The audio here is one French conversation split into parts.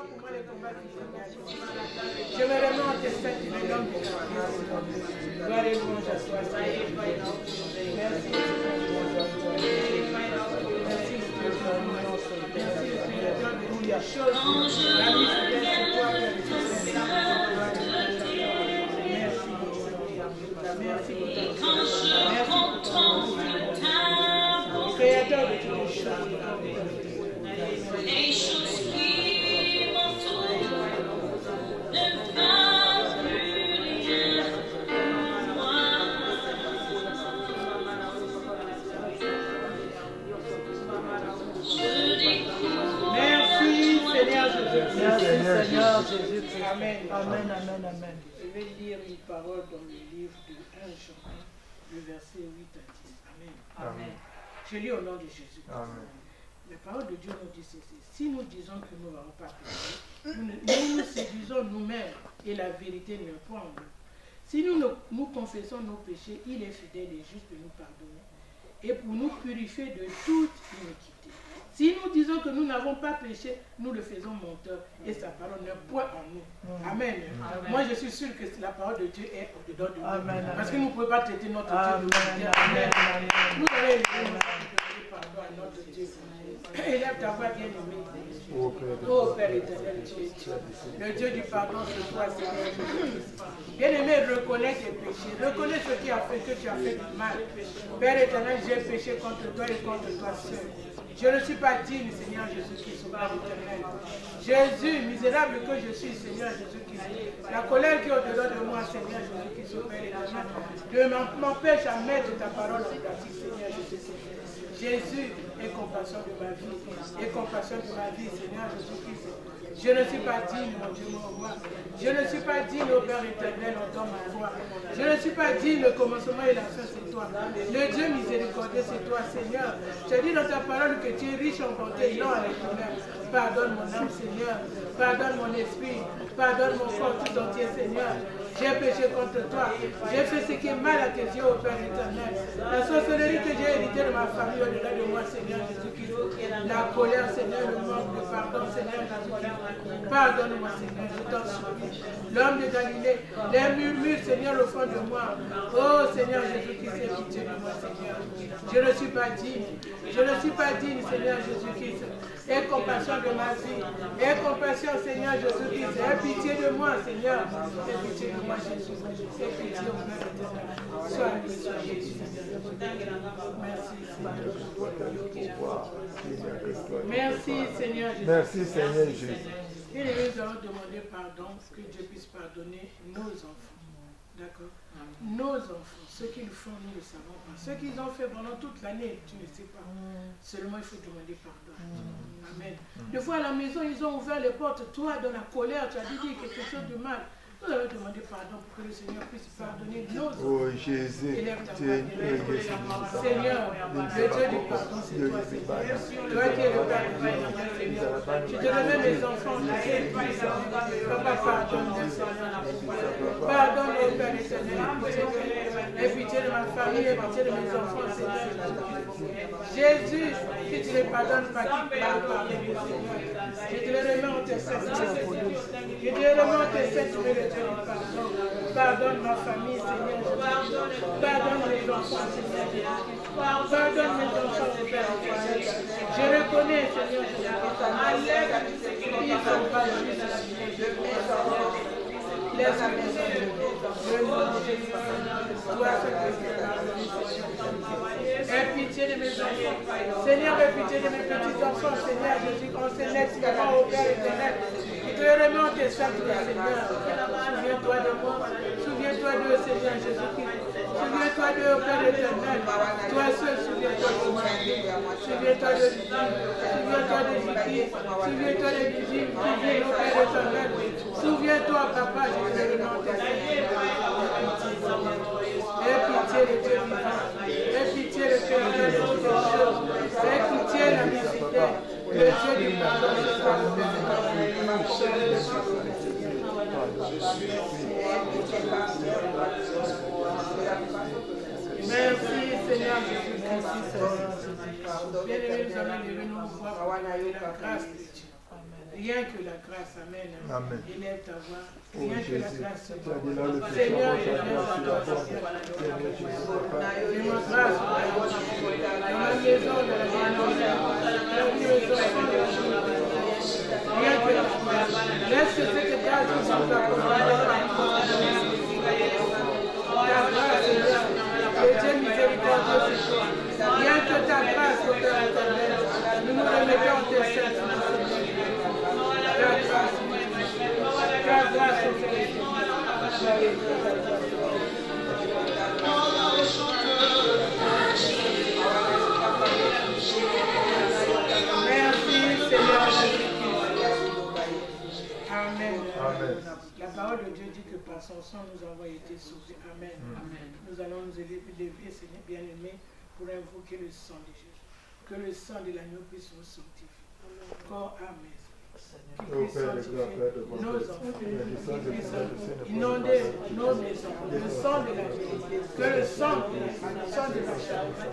pas pour moi les combats qui sont. Je me remets en tes saints, mais l'homme de ta vie. Gloire et louange à toi, Seigneur. Merci. Merci pour ton Créateur de toutes les choses. Les choses qui m'entourent ne valent plus rien pour moi. Je découvre. Merci Seigneur Jésus. Merci Seigneur Jésus. Amen. Amen, amen, amen. Je vais lire une parole dans le livre de 1 Jean, le verset 8 à 10. Amen. Amen. Je lis au nom de Jésus. Amen. La parole de Dieu nous dit ceci. Si nous disons que nous n'avons pas péché, nous nous séduisons nous-mêmes et la vérité n'est point en nous. Si nous confessons nos péchés, il est fidèle et juste de nous pardonner et pour nous purifier de toute iniquité. Si nous disons que nous n'avons pas péché, nous le faisons menteur et sa parole n'est point en nous. Amen. Amen. Moi, je suis sûr que la parole de Dieu est au-dedans de nous. Amen. Parce que nous ne pouvons pas traiter notre Dieu de Dieu. Amen. Nous allons demander pardon à notre Dieu. Élève ta voix bien aimée. Oh Père éternel, le Dieu du pardon ce soir, Seigneur Jésus. Bien aimé, reconnais tes péchés. Reconnais ce qui a fait que tu as fait du mal. Père éternel, j'ai péché contre toi et contre toi seul. Je ne suis pas digne, Seigneur Jésus-Christ, au Père éternel. Jésus, misérable que je suis, Seigneur Jésus-Christ. La colère qui est au-dedans de moi, Seigneur Jésus-Christ, au Père éternel, m'empêche à mettre ta parole en pratique, Seigneur Jésus-Christ. Jésus, aie compassion de ma vie. Aie compassion de ma vie, Seigneur Jésus-Christ. Je ne suis pas digne, mon Dieu, mon roi. Je ne suis pas digne, au Père éternel, entends ma voix. Je ne suis pas digne, le commencement et la fin, c'est toi. Le Dieu miséricordieux, c'est toi, Seigneur. Tu as dit dans ta parole que tu es riche en bonté, non avec toi-même. Pardonne mon âme, Seigneur. Pardonne mon esprit. Pardonne mon corps tout entier, Seigneur. J'ai péché contre toi. J'ai fait ce qui est mal à tes yeux, au Père éternel. La sorcellerie que j'ai héritée de ma famille au-delà de moi, Seigneur Jésus-Christ. La colère, Seigneur, le manque de pardon, Seigneur Jésus-Christ. Pardonne-moi, Seigneur, je t'en supplie. L'homme de Galilée, les murmures, Seigneur, au fond de moi. Oh, Seigneur Jésus-Christ, aie pitié de moi, Seigneur. Je ne suis pas digne. Je ne suis pas digne, Seigneur Jésus-Christ. Aie compassion de ma vie. Aie compassion, Seigneur Jésus-Christ. Aie pitié de moi, Seigneur. Aie pitié de moi, Jésus. Aie pitié de moi, Seigneur. Sois Jésus. Merci, Seigneur Jésus. Merci, Seigneur Jésus. Et nous allons demander pardon, que Dieu puisse pardonner nos enfants. D'accord? Nos enfants, ce qu'ils font, nous ne savons pas. Ce qu'ils ont fait pendant toute l'année, tu ne sais pas. Seulement, il faut demander pardon. Amen. Des fois, à la maison, ils ont ouvert les portes. Toi, dans la colère, tu as dit quelque chose de mal. Nous allons demander pardon pour que le Seigneur puisse pardonner nos enfants. Oh Jésus, Seigneur, le Dieu du pardon, c'est toi, Seigneur. Toi qui es le Père éternel, Seigneur. Je te remets mes enfants, Papa, pardonne-moi, Seigneur. Pardonne au Père éternel. Aie pitié de ma famille, aie pitié de mes enfants, Seigneur. Jésus, si tu ne les pardonnes pas, qui peut pardonner, Seigneur. Je te les remets en tes saints, Seigneur. Je te les remets en tes saints, Seigneur. Pardonne ma famille, Seigneur. Pardonne mes enfants, Seigneur. Pardonne mes enfants, Père. Je reconnais, Seigneur, ils sont pas justes. Laisse-moi, aie pitié de mes enfants. Seigneur, aie pitié de mes petits enfants, Seigneur. Je suis concerné au Père éternel. Je te remets en tes saints, Seigneur. Souviens-toi de moi. Souviens-toi de Seigneur Jésus-Christ. Souviens-toi de Père éternel. Toi seul, souviens-toi de moi. Souviens-toi de Jésus. Souviens-toi de Jésus. Souviens-toi de Jésus. Souviens-toi, Père éternel. Souviens-toi, Papa, je te remets en tes saints. Aie pitié de Dieu vivant. Aie pitié de Dieu de toutes les choses. Aie pitié de la miséricorde. Le Dieu du pardon, c'est toi, le Père éternel. Merci Seigneur Jésus-Christ. Bien-aimés, nous allons lever nos voix pour la grâce de Dieu. Rien que la grâce, amen. Amen. Élève ta voix. Oh Rien que la Jésus, grâce. tu as dit là le péché, Seigneur, ta élève grâce, ta tu voix. la portes. Seigneur Jésus, Fais-moi grâce, dans ma maison, de la maison, rien que la grâce. Laisse cette grâce qui s'en va pour moi. Ta grâce, Seigneur, que Dieu miséricordieux, c'est toi. Rien que ta grâce, au Père éternel, nous nous remettons en tes saintes. Ta grâce, ta grâce, au Père éternel. Merci, Seigneur Jésus-Christ. Amen. Amen. La parole de Dieu dit que par son sang nous avons été sauvés. Amen. Amen. Nous allons nous élever, Seigneur bien-aimé, pour invoquer le sang de Jésus. Que le sang de l'agneau puisse nous sanctifier. Corps, Amen. Ô Père, le grand Père de Nos bonté, enfants, le sang de inonder nos maisons, le sang de la vérité, que le sang de l'achat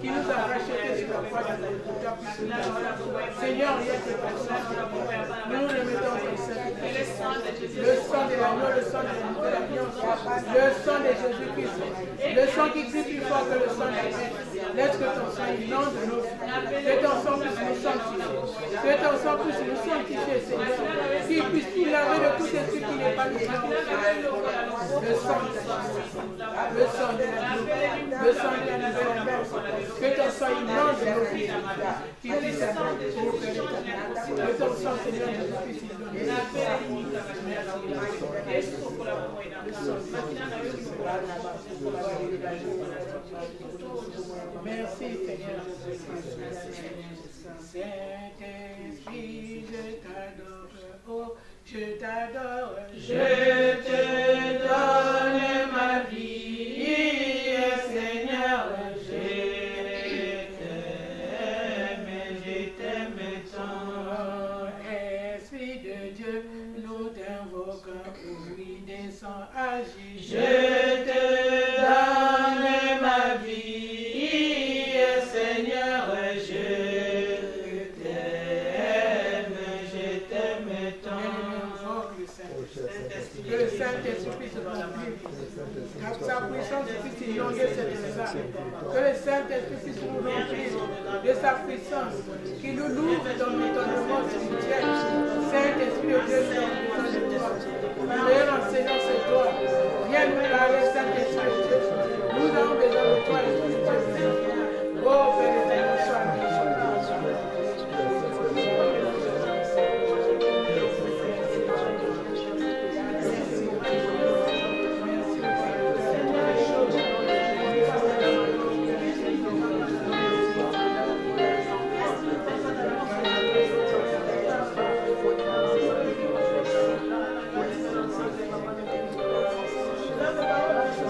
qui nous a rachetés sur la croix de Golgotha puisse nous donner. Seigneur, rien que personne, nous nous remettons en sainteté. Le sang de l'agneau, le sang de la nouvelle alliance, le sang de Jésus-Christ, le sang qui crie plus fort que le sang de Abel. Laisse que ton sang inonde nos vies, que ton sang puisse nous sanctifier, que ton sang puisse nous sanctifier, Seigneur. Qu'il puisse tout laver de tout esprit qui n'est pas le sang. Le sang de la le sang de la le sang de la nouvelle alliance. Que ton sang inonde nos vies. Qu'il puisse que ton sang, Seigneur, puisse inonder merci, Seigneur. Saint-Esprit, je t'adore, oh, je t'adore, je te donne ma vie, Seigneur, je t'aime tant. Esprit de Dieu, nous t'invoquons, oui, descends, agis, je te donne ma vie, Seigneur, que le Saint-Esprit puisse remplir, que sa puissance puisse inonder cette salle, que le Saint-Esprit puisse nous remplir de sa puissance, qui nous louvre dans notre monde spirituel. Saint-Esprit, au Dieu, nous avons besoin de toi. Meilleur enseignant, c'est toi. Viens nous parler, Saint-Esprit, au Dieu. Nous avons besoin de toi, Esprit de Dieu. Oh, Père éternel, sois béni.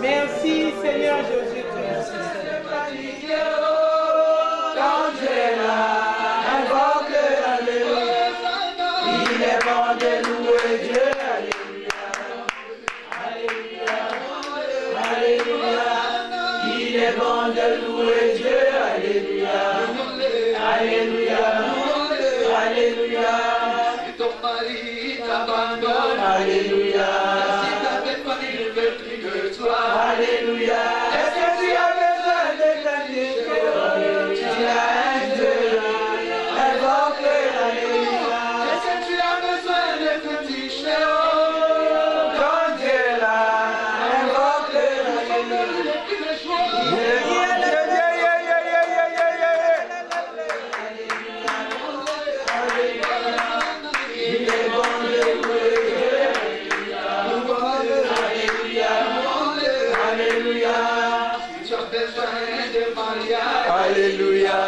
Merci Seigneur Jésus-Christ. Quand Dieu là, invoque l'alléluia. Il est bon de louer Dieu. Alléluia. Alléluia. Alléluia. Il est bon de louer Dieu. Alléluia. Alléluia. Alléluia. Si ton mari t'abandonne, Alléluia. si ta belle famille ne veut plus de toi, Alléluia. Est-ce que tu as besoin de candider? Tu as un Dieu. Invoque l'alléluia. est-ce que tu as besoin de petits chers? Quand Dieu là, invoque l'alléluia. Il est bon de louer Dieu. Alléluia. Alléluia. Tu as besoin de mariage, Alléluia.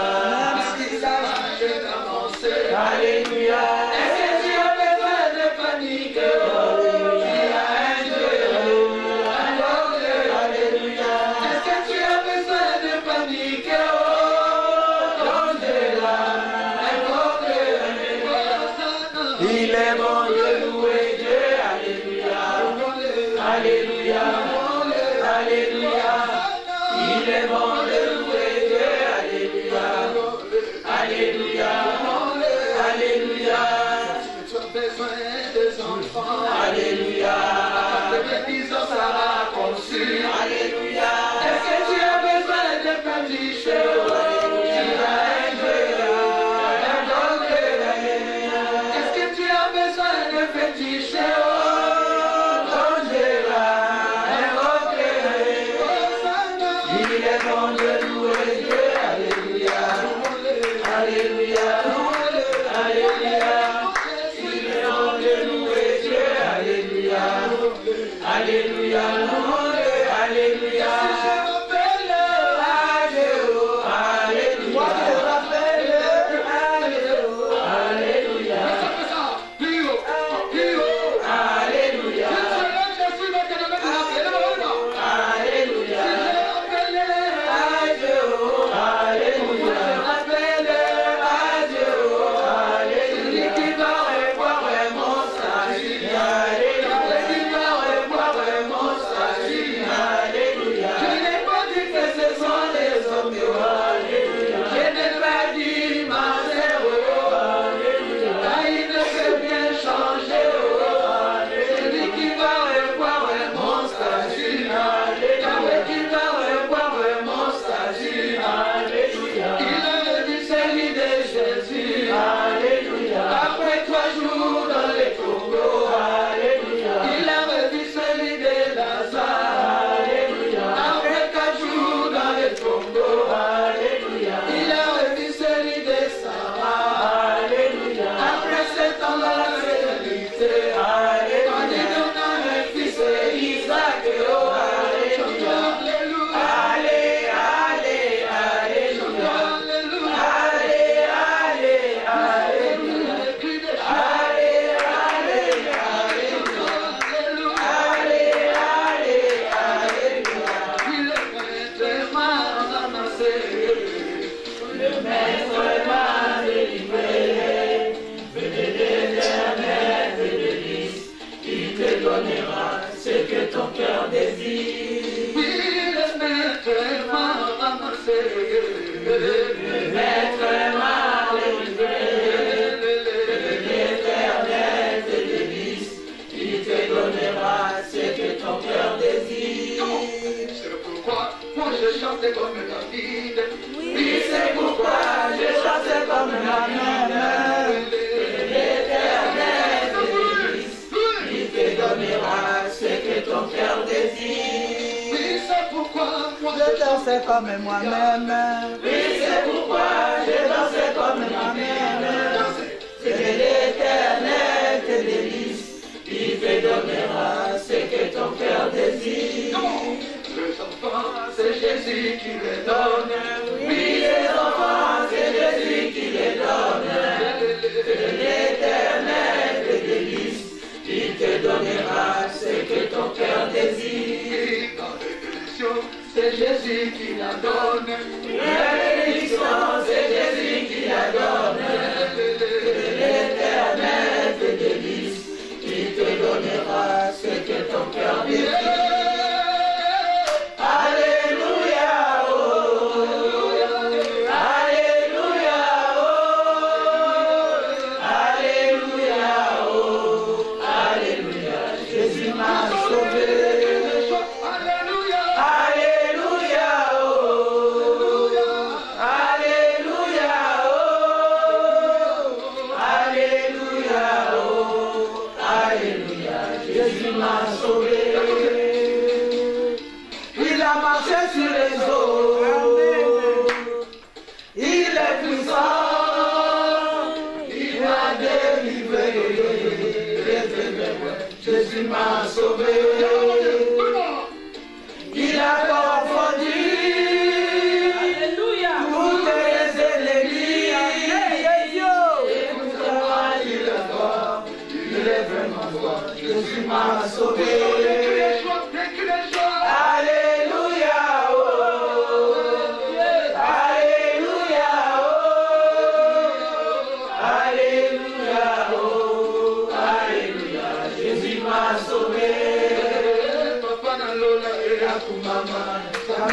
si l'âge est avancé, Alléluia. Est-ce que tu as besoin de panique? Tu as un Dieu. Alléluia. est-ce que tu as besoin de panique? Quand Dieu là, invoque l'alléluia. Il est bon de louer Dieu. Alléluia. Alléluia. Alléluia. Il est bon de louer Dieu. Alléluia. Alléluia. Alléluia. Tu as besoin des enfants. Alléluia. Le fils de Sarah conçu. Alléluia. Est-ce que tu as besoin de petits chevaux? Est-ce que tu as besoin de petits chevaux? Il est bon de louer Dieu. Alléluia. Alléluia. Alléluia. Il est bon de louer Dieu. Alléluia. Alléluia. Alléluia. Comme David. Oui, c'est pourquoi je chante comme la même. L'Éternel te bénisse, il te donnera ce que ton cœur désire. Oui, c'est pourquoi Je dansais comme moi-même. Oui, c'est pourquoi je dansais comme moi-même. C'est que l'Éternel te bénisse, il te donnera ce que ton cœur désire. les enfants, c'est Jésus qui les donne. Oui, les enfants, c'est Jésus qui les donne. Que l'Éternel te bénisse, il te donnera ce que ton cœur désire. Dans l'élection, c'est Jésus qui la donne. La bénédiction, c'est Jésus qui la donne. Que l'Éternel te bénisse, il te donnera ce que ton cœur désire. Jésus m'a sauvé. Il a confondu toutes les ennemis. Et pour moi, il est fort. Il est vraiment fort. Jésus m'a sauvé. Alléluia. Alléluia. Alléluia. Alléluia. Jésus m'a sauvé. Papa na lola e akumama. Papa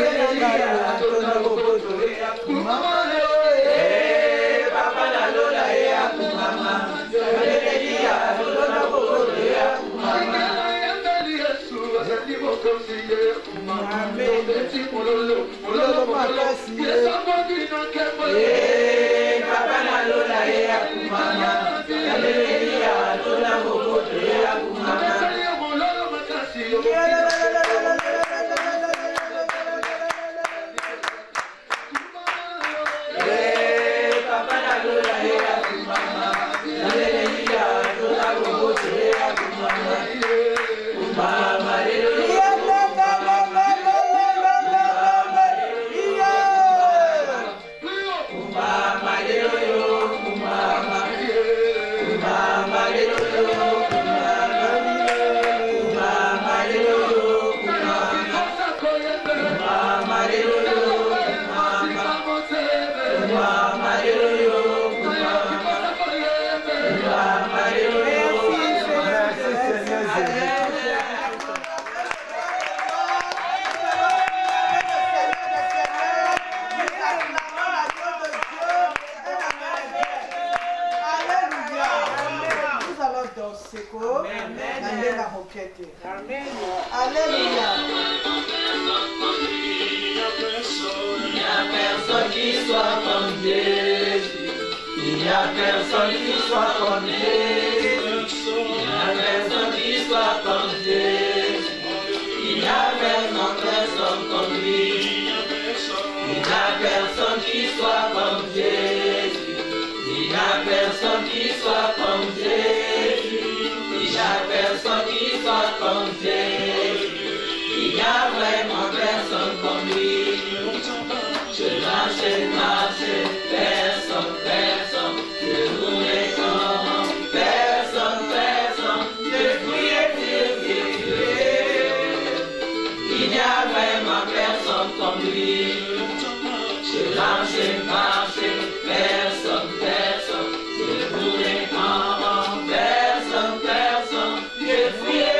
na lola e akumama. Boseko. Amen. Amen. La roquette. Amen. Alléluia. Il n'y a personne qui soit comme Jésus. Il n'y a personne qui soit comme Jésus. Il n'y a personne qui soit comme Jésus. Il n'y a personne comme lui. Il n'y a personne qui soit comme Jésus. Il n'y a personne qui soit comme Jésus. Il n'y a personne qui soit comme Jésus. Il n'y a vraiment personne comme lui. Je marche, personne, personne. Je voulais comme personne, personne. Je prie. Il n'y a vraiment personne comme lui. Je marche, personne, personne. Je voulais comme personne, personne. Je prie.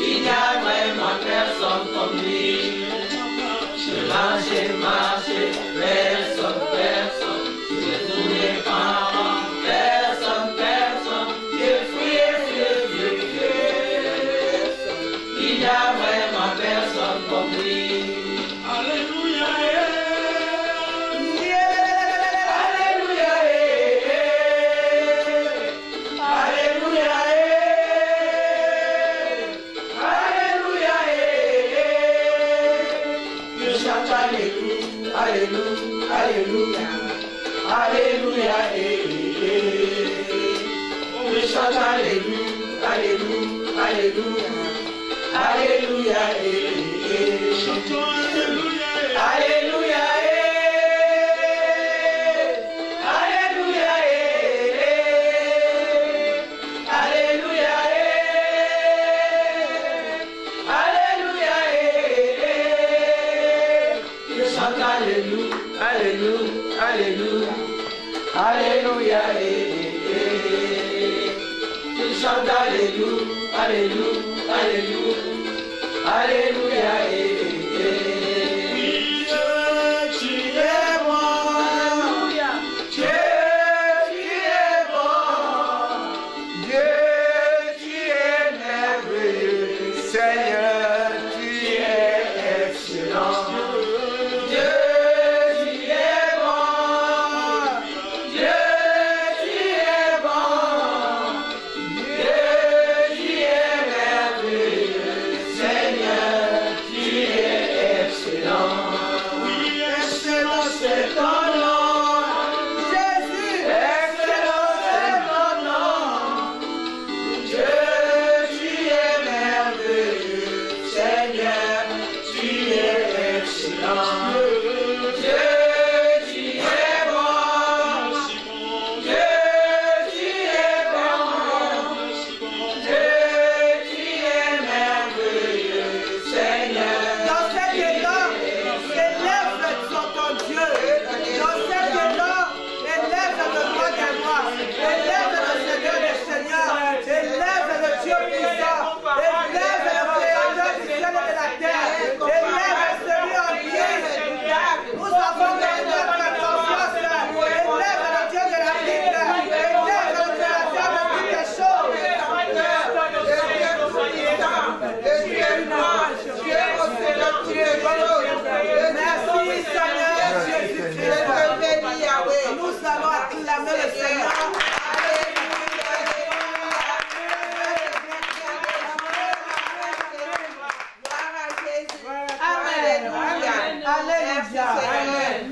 Il n'y a vraiment personne comme lui. Je marche, personne, personne. Je voulais comme personne, personne. Je prie. Il n'y a vraiment personne comme lui. Alléluia. Alléluia. Alléluia. Alléluia. Je chante Alléluia. Alléluia. Alléluia. Je chante Alléluia. Alléluia. Alléluia. Alléluia. Alléluia. Alléluia. Alléluia. Alléluia. Je chante Alléluia. Alléluia. Alléluia. Alléluia. Je chante Alléluia. Alléluia. Alléluia. Alléluia.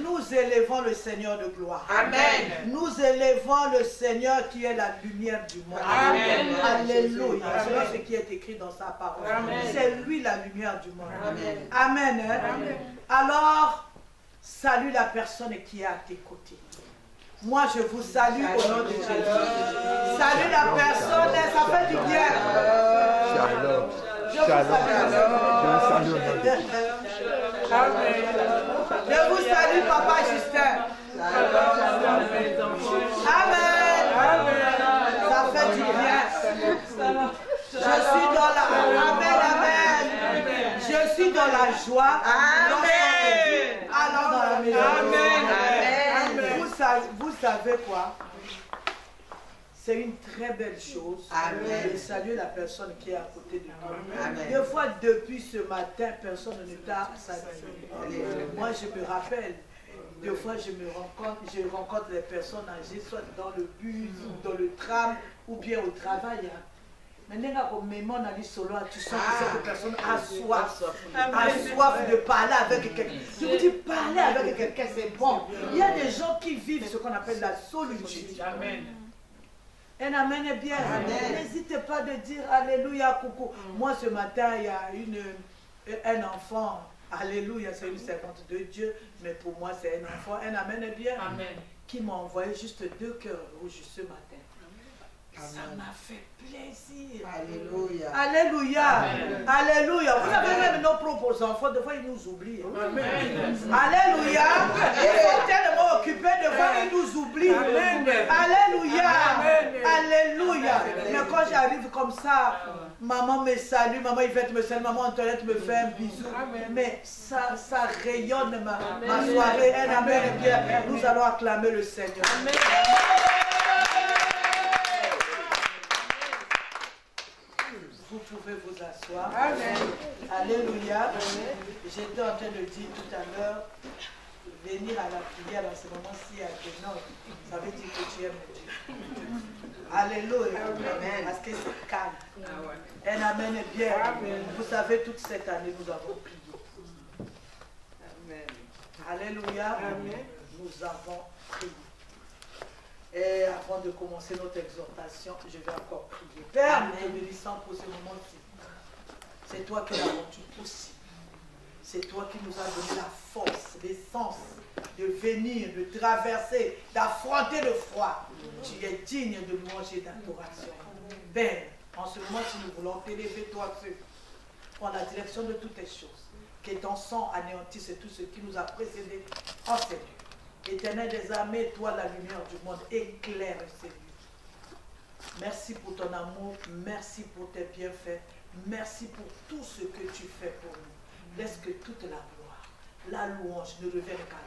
Nous élevons le Seigneur de gloire. Amen. Nous élevons le Seigneur qui est la lumière du monde. Amen. Alléluia. Amen. C'est ce qui est écrit dans sa parole. Amen. C'est lui la lumière du monde. Amen. Amen. Hein? Amen. Alors, salue la personne qui est à tes côtés. Moi, je vous salue au nom de Jésus. Salue la personne, ça fait du bien. Je vous salue. Je vous salue, Papa Justin. Amen. Ça fait du bien. Je suis dans la... Amen. Je suis dans la joie. Amen. Allons dans la maison. Amen. Vous savez quoi? C'est une très belle chose. Amen. Et saluer la personne qui est à côté de nous. Amen. Des fois, depuis ce matin, personne ne t'a salué. Moi, je me rappelle, des fois, je rencontre les personnes âgées, soit dans le bus, ou dans le tram, ou bien au travail. Maintenant, comme on a dit solo, tu sens que cette personne a soif de parler avec quelqu'un. Je vous dis, parler avec quelqu'un, c'est bon. Il y a des gens qui vivent ce qu'on appelle la solitude. Amen. Un amen est bien. N'hésitez pas de dire Alléluia, coucou. Moi, ce matin, il y a un enfant. Alléluia, c'est une servante de Dieu. Mais pour moi, c'est un enfant. Un amen est bien. Amen. Qui m'a envoyé juste 2 cœurs rouges ce matin. Ça m'a fait plaisir. Alléluia. Alléluia. Amen. Alléluia. Vous savez, même nos propres enfants, des fois, ils nous oublient. Amen. Alléluia. Ils sont tellement occupés, des fois, ils nous oublient. Amen. Alléluia. Amen. Alléluia. Mais quand j'arrive comme ça, maman me salue, maman Yvette me salue, maman Antoinette me fait un bisou. Mais ça rayonne ma soirée. Un amen est bien. Nous allons acclamer le Seigneur. Amen. Vous pouvez vous asseoir. Amen. Alléluia. J'étais en train de dire tout à l'heure, venir à la prière dans ce moment-ci à non, ça veut dire que tu aimes Dieu. Alléluia. Amen. Parce que c'est calme. Un amen est bien. Amen. Vous savez, toute cette année, nous avons prié. Amen. Alléluia. Amen. Nous avons prié. Et avant de commencer notre exhortation, je vais encore prier. Père, nous te bénissons pour ce moment-ci. C'est toi qui l'as rendu possible. C'est toi qui nous as donné la force, l'essence de venir, de traverser, d'affronter le froid. Tu es digne de louange et d'adoration. Père, en ce moment, si nous voulons t'élever, toi seul, prends la direction de toutes les choses. Que ton sang anéantisse tout ce qui nous a précédés en ces lieux. Éternel des armées, toi la lumière du monde, éclaire ces lieux. Merci pour ton amour, merci pour tes bienfaits, merci pour tout ce que tu fais pour nous. Laisse que toute la gloire, la louange ne revienne qu'à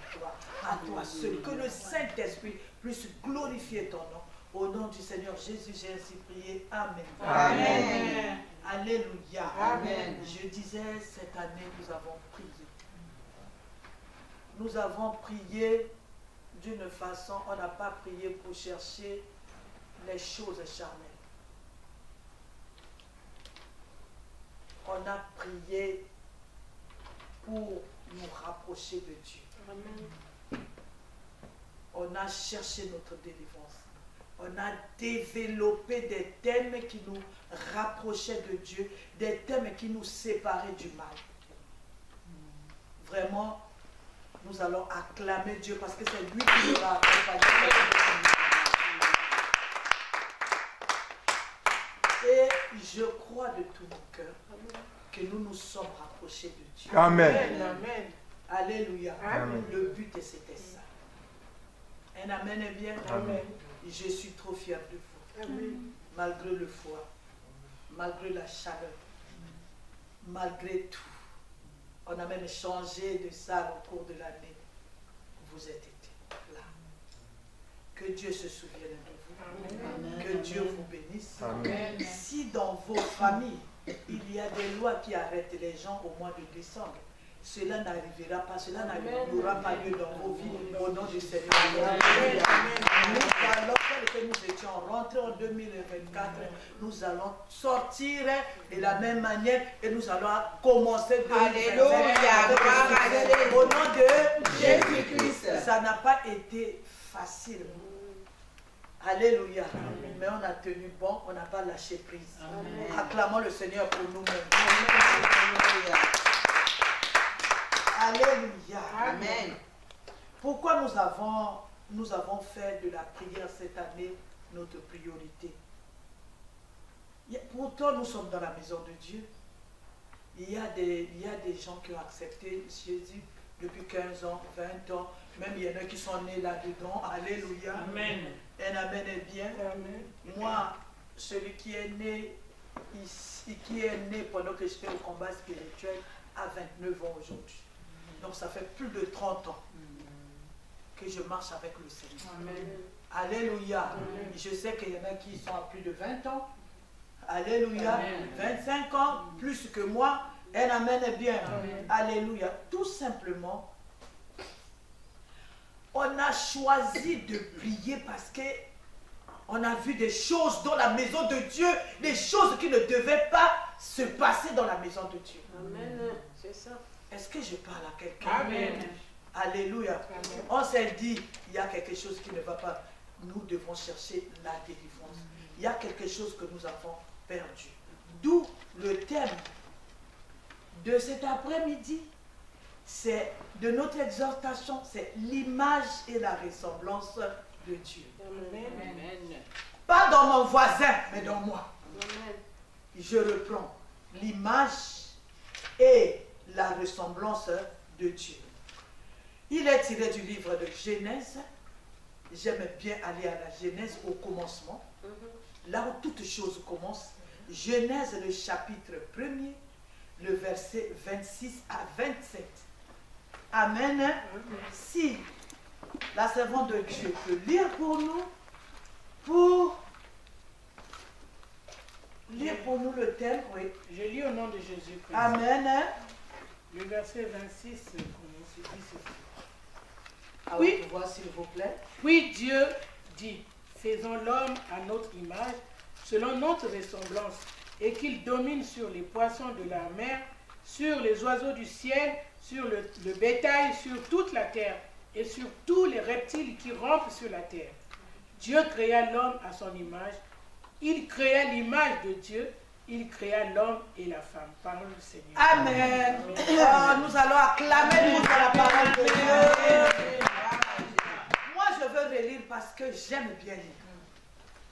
toi seul. Que le Saint-Esprit puisse glorifier ton nom. Au nom du Seigneur Jésus, j'ai ainsi prié. Amen. Amen. Alléluia. Amen. Je disais, cette année, nous avons prié. Nous avons prié d'une façon, on n'a pas prié pour chercher les choses charnelles. On a prié pour nous rapprocher de Dieu. Amen. On a cherché notre délivrance. On a développé des thèmes qui nous rapprochaient de Dieu, des thèmes qui nous séparaient du mal. Vraiment, nous allons acclamer Dieu parce que c'est lui qui nous a accompagnés. Et je crois de tout mon cœur que nous nous sommes rapprochés de Dieu. Amen. Amen. Alléluia. Amen. Le but, c'était ça. Un amen est bien. Amen. Je suis trop fier de vous. Amen. Malgré le froid, malgré la chaleur, malgré tout. On a même changé de salle au cours de l'année. Vous êtes été là. Que Dieu se souvienne de vous. Amen. Que Dieu vous bénisse. Amen. Si dans vos familles, il y a des lois qui arrêtent les gens au mois de décembre, cela n'arrivera pas, cela n'aura pas lieu dans vos vies au nom du Seigneur. Amen. Alors que nous étions rentrés en 2024, nous allons sortir de la même manière et nous allons commencer 2025. Alléluia. Au nom de Jésus-Christ. Ça n'a pas été facile. Alléluia. Amen. Mais on a tenu bon, on n'a pas lâché prise. Amen. Acclamons le Seigneur pour nous-mêmes. Alléluia. Alléluia. Amen. Pourquoi nous avons fait de la prière cette année notre priorité? Pourtant, nous sommes dans la maison de Dieu. Il y a des gens qui ont accepté Jésus depuis 15 ans, 20 ans. Même il y en a qui sont nés là-dedans. Alléluia. Amen. Un amen est bien. Amen. Moi, celui qui est né ici, qui est né pendant que j'étais au combat spirituel, à 29 ans aujourd'hui. Donc ça fait plus de 30 ans que je marche avec le Seigneur. Amen. Alléluia. Je sais qu'il y en a qui sont à plus de 20 ans. Alléluia. 25 ans, plus que moi. Un amen est bien. Alléluia. Tout simplement, on a choisi de prier parce que on a vu des choses dans la maison de Dieu, des choses qui ne devaient pas se passer dans la maison de Dieu. Amen. C'est ça. Est-ce que je parle à quelqu'un? Amen. Alléluia. Amen. On s'est dit, il y a quelque chose qui ne va pas. Nous devons chercher la délivrance. Il y a quelque chose que nous avons perdu. D'où le thème de cet après-midi, c'est de notre exhortation, c'est l'image et la ressemblance de Dieu. Amen. Amen. Pas dans mon voisin, mais dans moi. Amen. Je reprends l'image et la ressemblance de Dieu. Il est tiré du livre de Genèse. J'aime bien aller à la Genèse au commencement, là où toutes choses commencent. Genèse, le chapitre 1er, le verset 26 à 27. Amen. Si la servante de Dieu peut lire pour nous, le thème, oui. Je lis au nom de Jésus-Christ. Amen. Le verset 26 commence, dit ceci. Ah Oui. oui, voir s'il vous plaît. Puis Dieu dit, faisons l'homme à notre image, selon notre ressemblance, et qu'il domine sur les poissons de la mer, sur les oiseaux du ciel, sur le bétail, sur toute la terre, et sur tous les reptiles qui rampent sur la terre. Dieu créa l'homme à son image. Il créa l'image de Dieu. Il créa l'homme et la femme. Parole du Seigneur. Amen. Oh, nous allons acclamer pour la parole de Dieu. Moi, je veux relire parce que j'aime bien lire.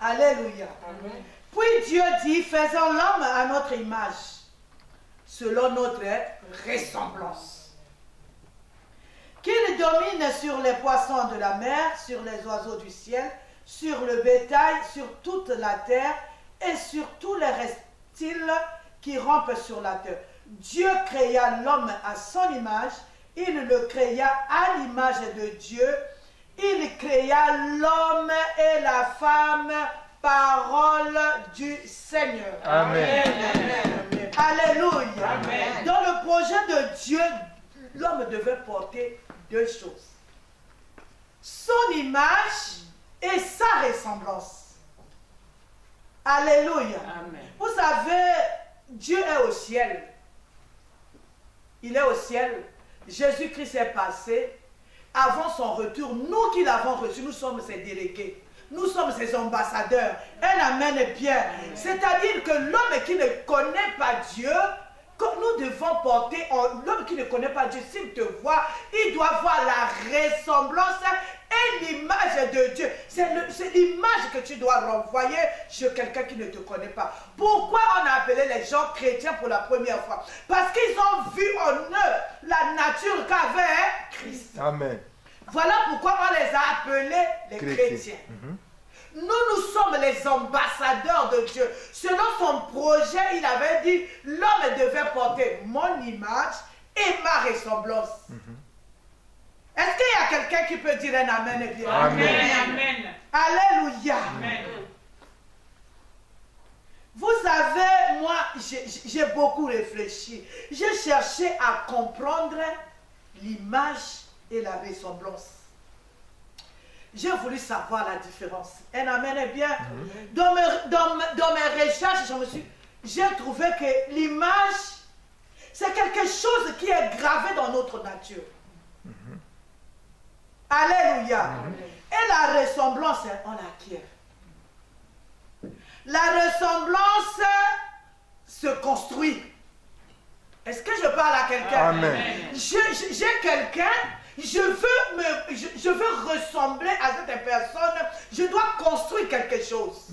Alléluia. Amen. Puis Dieu dit, faisons l'homme à notre image, selon notre ressemblance. Qu'il domine sur les poissons de la mer, sur les oiseaux du ciel, sur le bétail, sur toute la terre et sur tous les reptiles qui rampent sur la terre. Dieu créa l'homme à son image, il le créa à l'image de Dieu, il créa l'homme et la femme, parole du Seigneur. Amen. Amen. Alléluia. Amen. Dans le projet de Dieu, l'homme devait porter deux choses. Son image et sa ressemblance. Alléluia. Amen. Vous savez, Dieu est au ciel. Il est au ciel. Jésus-Christ est passé. Avant son retour, nous qui l'avons reçu, nous sommes ses délégués. Nous sommes ses ambassadeurs. Un amen est bien. C'est-à-dire que l'homme qui ne connaît pas Dieu, nous devons porter, l'homme qui ne connaît pas Dieu, s'il te voit, il doit voir la ressemblance et l'image de Dieu. C'est l'image que tu dois renvoyer chez quelqu'un qui ne te connaît pas. Pourquoi on a appelé les gens chrétiens pour la première fois? Parce qu'ils ont vu en eux la nature qu'avait Christ. Amen. Voilà pourquoi on les a appelés les chrétiens. Nous sommes les ambassadeurs de Dieu. Selon son projet, il avait dit, l'homme devait porter mon image et ma ressemblance. Est-ce qu'il y a quelqu'un qui peut dire un amen et bien? Amen. Amen. Alléluia. Amen. Vous savez, moi, j'ai beaucoup réfléchi. J'ai cherché à comprendre l'image et la ressemblance. J'ai voulu savoir la différence. Un amen est bien. Dans mes recherches, j'ai trouvé que l'image, c'est quelque chose qui est gravé dans notre nature. Alléluia. Et la ressemblance, on l'acquiert. La ressemblance se construit. Est-ce que je parle à quelqu'un? Amen. J'ai quelqu'un, je veux ressembler à cette personne, je dois construire quelque chose.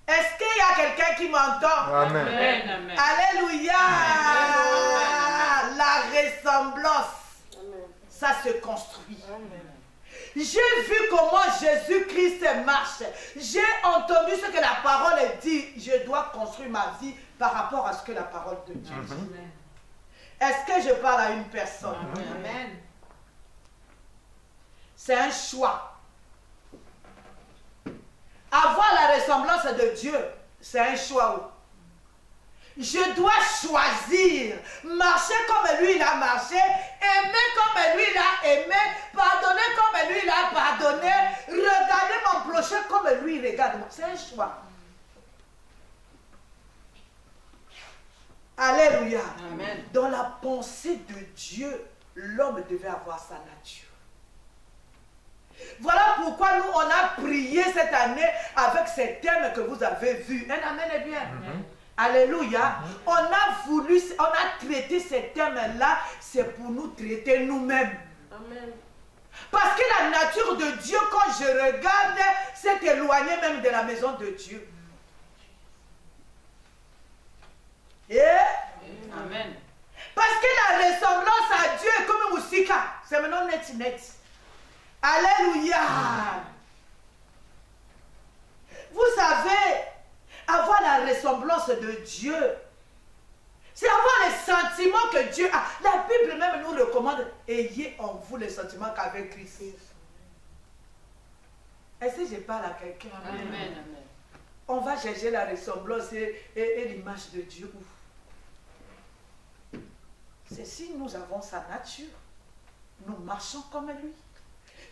Est-ce qu'il y a quelqu'un qui m'entend? Amen. Amen. Alléluia. La ressemblance, ça se construit. J'ai vu comment Jésus-Christ marche. J'ai entendu ce que la parole dit. Je dois construire ma vie par rapport à ce que la parole de Dieu dit. Est-ce que je parle à une personne? Amen. C'est un choix. ressemblance de Dieu, c'est un choix. Je dois choisir, marcher comme lui il a marché, aimer comme lui il a aimé, pardonner comme lui il a pardonné, regarder mon prochain comme lui il regarde. C'est un choix. Alléluia. Amen. Dans la pensée de Dieu, l'homme devait avoir sa nature. Voilà pourquoi nous, on a prié cette année avec ces thèmes que vous avez vus. Un amen est bien. Alléluia. On a voulu, on a traité ces thèmes-là, c'est pour nous traiter nous-mêmes. Amen. Parce que la nature de Dieu, quand je regarde, s'est éloignée même de la maison de Dieu. Et Amen. parce que la ressemblance à Dieu est comme un moussika. C'est maintenant net. Alléluia. Vous savez, avoir la ressemblance de Dieu, c'est avoir les sentiments que Dieu a. La Bible même nous recommande, ayez en vous les sentiments qu'avec Christ. Est-ce que je parle à quelqu'un? Amen. Amen. On va chercher la ressemblance et l'image de Dieu où? C'est si nous avons sa nature, nous marchons comme lui.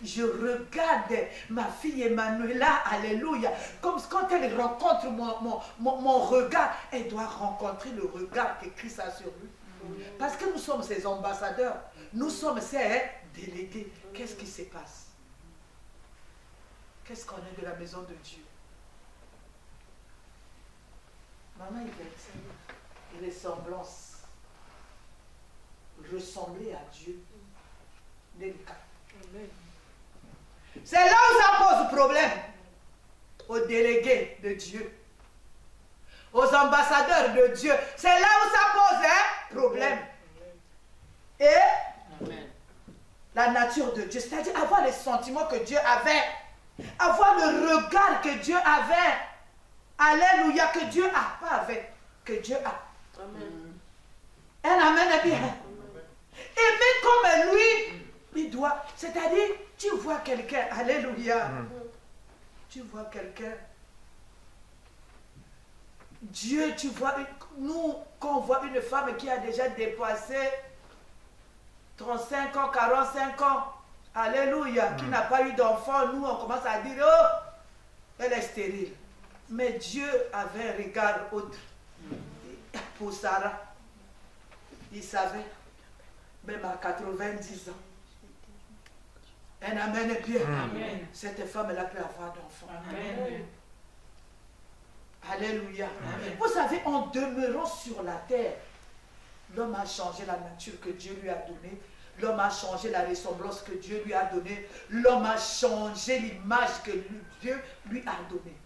Je regarde ma fille Emmanuela, alléluia, comme quand elle rencontre mon regard, elle doit rencontrer le regard que Christ a sur lui. Parce que nous sommes ses ambassadeurs, nous sommes ses délégués. Qu'est-ce qui se passe? Qu'est-ce qu'on est de la maison de Dieu? Maman, il veut dire ressemblance. Ressembler à Dieu. Délicat. C'est là où ça pose problème. Aux délégués de Dieu. Aux ambassadeurs de Dieu. C'est là où ça pose problème. Et Amen. la nature de Dieu. C'est-à-dire avoir les sentiments que Dieu avait. Avoir le regard que Dieu avait. Alléluia. Que Dieu a. Pas avec. Que Dieu a. Amen. Un amen est bien. Aimer comme lui, il doit. C'est-à-dire, tu vois quelqu'un, alléluia. Tu vois quelqu'un. Dieu, tu vois, nous, quand on voit une femme qui a déjà dépassé 35 ans, 45 ans, alléluia, qui n'a pas eu d'enfant, nous, on commence à dire, oh, elle est stérile. Mais Dieu avait un regard autre. Pour Sarah, il savait. Même à 90 ans. Un amen est bien. Amen. Cette femme-là peut avoir d'enfants. Amen. Alléluia. Amen. Vous savez, en demeurant sur la terre, l'homme a changé la nature que Dieu lui a donnée. L'homme a changé la ressemblance que Dieu lui a donnée. L'homme a changé l'image que Dieu lui a donnée.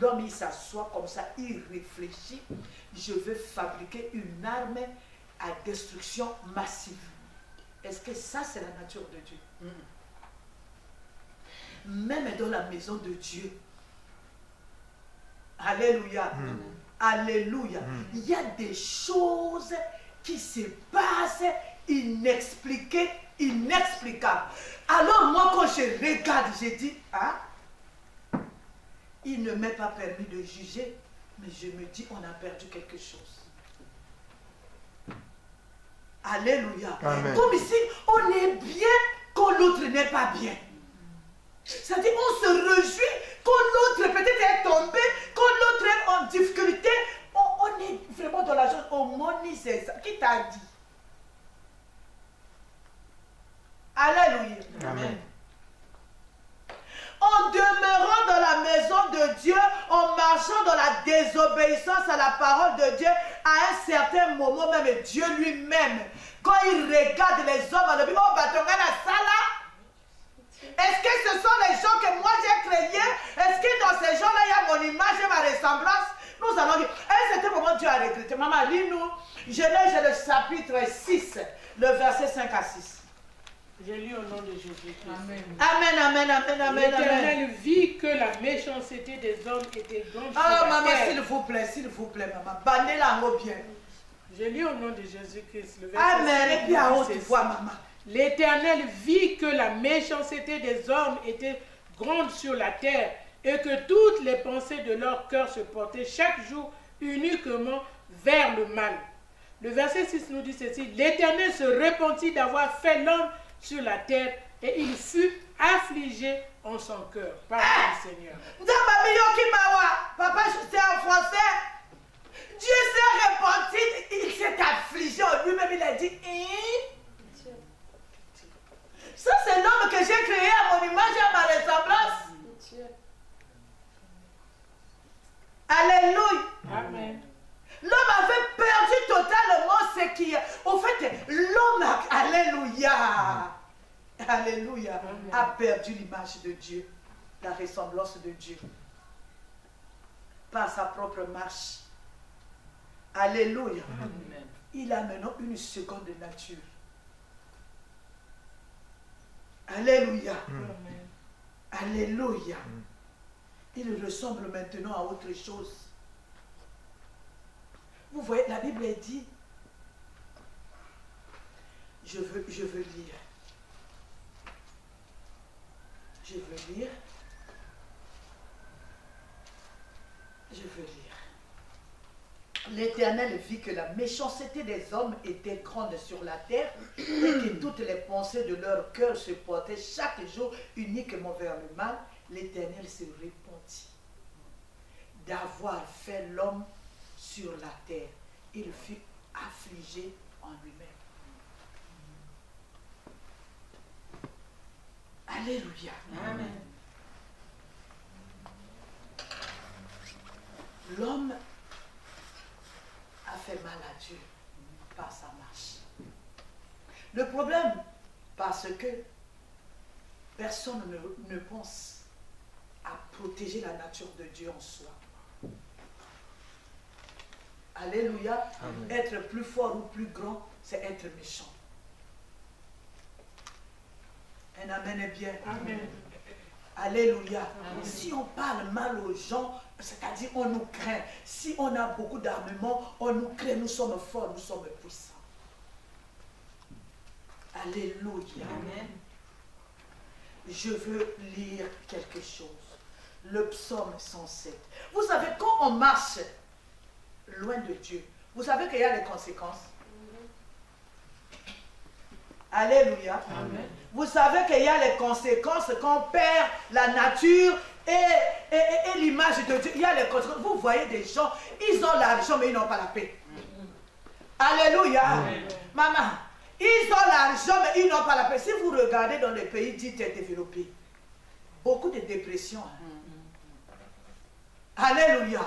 L'homme, il s'assoit comme ça, il réfléchit. Je veux fabriquer une arme à destruction massive. Est-ce que ça, c'est la nature de Dieu? Même dans la maison de Dieu. Alléluia. Alléluia. Il y a des choses qui se passent inexpliquées, inexplicables. Alors moi, quand je regarde, je dis, ah, il ne m'est pas permis de juger, mais je me dis, on a perdu quelque chose. Alléluia. Amen. Comme ici, on est bien quand l'autre n'est pas bien. C'est-à-dire, on se réjouit quand l'autre peut-être est tombé, quand l'autre est en difficulté. On est vraiment dans la chose. On monise ça. Qui t'a dit? Alléluia. Amen. En demeurant dans la maison de Dieu, en marchant dans la désobéissance à la parole de Dieu, à un certain moment même, Dieu lui-même, quand il regarde les hommes, il dit, oh, Batongana, ça là, est-ce que ce sont les gens que moi j'ai créés? Est-ce que dans ces gens-là, il y a mon image et ma ressemblance? Nous allons dire, à un certain moment, Dieu a regretté. Maman, lis-nous, Genèse le chapitre 6, le verset 5 à 6. Je lis au nom de Jésus-Christ. Amen, amen, amen, amen, amen. L'Éternel vit que la méchanceté des hommes était grande sur Ah, la maman, terre. s'il vous plaît, maman. Bandez la mot bien. Je lis au nom de Jésus-Christ. Le verset Amen, et puis à haute c'est voix, ça. maman. L'Éternel vit que la méchanceté des hommes était grande sur la terre et que toutes les pensées de leur cœur se portaient chaque jour uniquement vers le mal. Le verset 6 nous dit ceci: l'Éternel se repentit d'avoir fait l'homme sur la terre et il fut affligé en son cœur par le Seigneur. Papa, je sais en français. Dieu s'est repenti, il s'est affligé en lui-même, il a dit, ça c'est l'homme que j'ai créé à mon image et à ma ressemblance. Alléluia. Amen. L'homme avait perdu totalement ce qui est. Au fait, l'homme, alléluia, alléluia, a perdu l'image de Dieu, la ressemblance de Dieu, par sa propre marche. Alléluia. Amen. Il a maintenant une seconde nature. Alléluia. Amen. Alléluia. Il ressemble maintenant à autre chose. Vous voyez, la Bible dit, je veux lire. Je veux lire. Je veux lire. L'Éternel vit que la méchanceté des hommes était grande sur la terre et que toutes les pensées de leur cœur se portaient chaque jour uniquement vers le mal. L'Éternel se repentit d'avoir fait l'homme sur la terre. Il fut affligé en lui-même. Alléluia. Amen. L'homme a fait mal à Dieu par sa marche. Le problème, parce que personne ne pense à protéger la nature de Dieu en soi. Alléluia. Amen. Être plus fort ou plus grand, c'est être méchant. Un amen est bien. Amen. Alléluia. Amen. Si on parle mal aux gens, c'est-à-dire on nous craint. Si on a beaucoup d'armement, on nous craint, nous sommes forts, nous sommes puissants. Alléluia. Amen. Je veux lire quelque chose. Le psaume 107. Vous savez, quand on marche loin de Dieu, vous savez qu'il y a des conséquences. Alléluia. Amen. Vous savez qu'il y a les conséquences quand on perd la nature et l'image de Dieu. Il y a les conséquences. Vous voyez des gens, ils ont l'argent mais ils n'ont pas la paix. Alléluia. Amen. Maman, ils ont l'argent mais ils n'ont pas la paix. Si vous regardez dans les pays dits développés, beaucoup de dépression. Alléluia.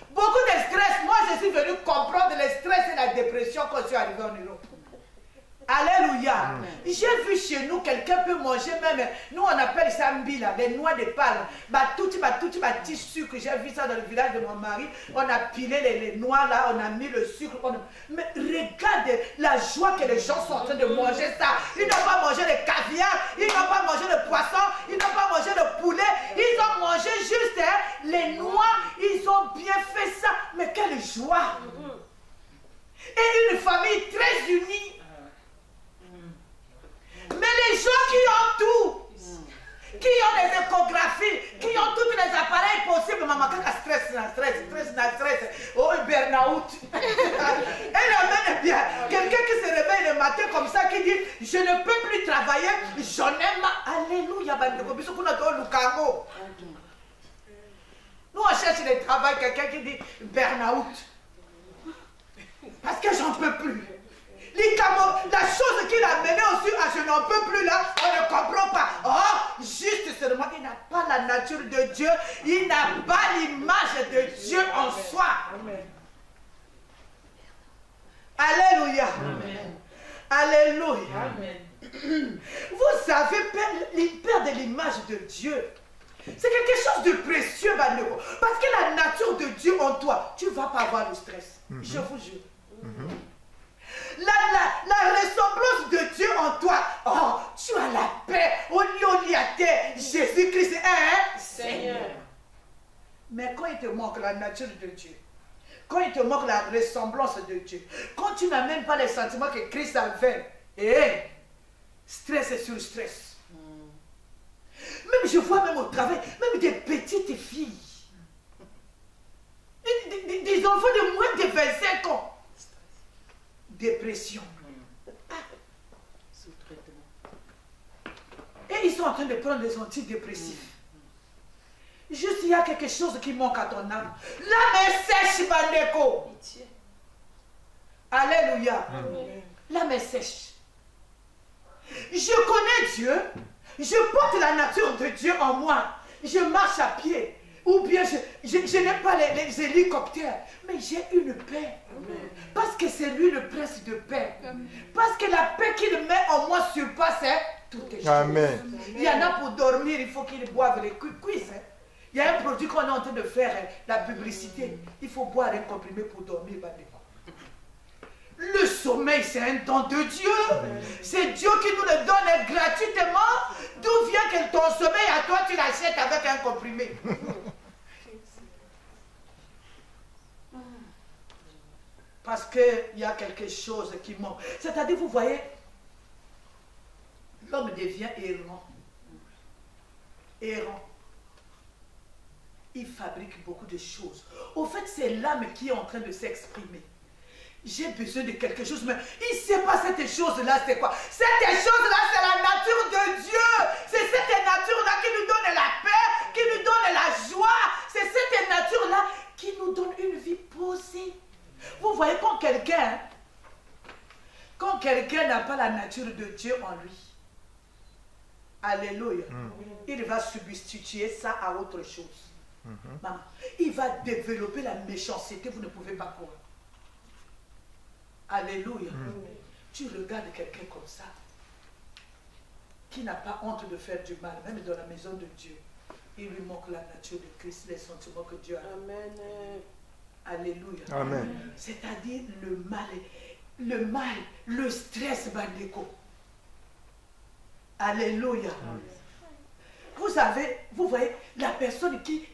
Beaucoup de stress. Moi, je suis venu comprendre le stress et la dépression quand je suis arrivé en Europe. Alléluia. J'ai vu chez nous, quelqu'un peut manger même, nous on appelle ça mbila, les noix de palme. Batouti, tissu, que j'ai vu ça dans le village de mon mari. On a pilé les noix là, on a mis le sucre. Mais regarde la joie que les gens sont en train de manger ça. Ils n'ont pas mangé le caviar, ils n'ont pas mangé le poisson, ils n'ont pas mangé le poulet. Ils ont mangé juste les noix, ils ont bien fait ça. Mais quelle joie. Et une famille très unie. Mais les gens qui ont tout, qui ont des échographies, qui ont tous les appareils possibles, maman, quand stress, oh, burn-out. Elle amène bien. Quelqu'un qui se réveille le matin comme ça, qui dit, je ne peux plus travailler, j'en ai marre. Alléluia, nous on cherche le travail, quelqu'un qui dit, burn-out. Parce que j'en peux plus. La chose qu'il a menée aussi à je n'en peux plus là, on ne comprend pas. Oh, juste seulement, il n'a pas la nature de Dieu, il n'a pas l'image de Dieu en soi. Amen. Alléluia. Amen. Alléluia. Amen. Vous savez, perdre l'image de Dieu, c'est quelque chose de précieux, Banero. Parce que la nature de Dieu en toi, tu ne vas pas avoir le stress. Je vous jure. La ressemblance de Dieu en toi, oh, tu as la paix. Jésus-Christ est un Seigneur. Mais quand il te manque la nature de Dieu, quand il te manque la ressemblance de Dieu, quand tu n'as même pas les sentiments que Christ avait, stress sur stress. Même je vois même au travail, même des petites filles, des enfants de moins de 25 ans. Dépression. Et ils sont en train de prendre des antidépressifs. Juste, il y a quelque chose qui manque à ton âme. L'âme est sèche, Bandeko. Alléluia. L'âme est sèche. Je connais Dieu. Je porte la nature de Dieu en moi. Je marche à pied. Ou bien je n'ai pas les hélicoptères. Mais j'ai une paix. Parce que c'est lui le prince de paix. Parce que la paix qu'il met en moi surpasse toutes les choses. Amen. Il y en a pour dormir, il faut qu'ils boivent les cuisses. Il y a un produit qu'on est en train de faire, la publicité. Il faut boire un comprimé pour dormir. Le sommeil, c'est un don de Dieu. C'est Dieu qui nous le donne gratuitement. D'où vient que ton sommeil à toi, tu l'achètes avec un comprimé? Parce qu'il y a quelque chose qui manque. C'est-à-dire, vous voyez, l'homme devient errant. Errant. Il fabrique beaucoup de choses. Au fait, c'est l'âme qui est en train de s'exprimer. J'ai besoin de quelque chose, mais il ne sait pas cette chose-là, c'est quoi? Cette chose-là, c'est la nature de Dieu. C'est cette nature-là qui nous donne la paix, qui nous donne la joie. C'est cette nature-là qui nous donne une vie posée. Vous voyez, quand quelqu'un n'a pas la nature de Dieu en lui, alléluia, il va substituer ça à autre chose. Maman, il va développer la méchanceté, vous ne pouvez pas croire. Alléluia. Tu regardes quelqu'un comme ça, qui n'a pas honte de faire du mal, même dans la maison de Dieu. Il lui manque la nature de Christ, les sentiments que Dieu a. Amen. Alléluia. Amen. C'est-à-dire le mal, le stress, Bandeko. Alléluia. Vous voyez, la personne qui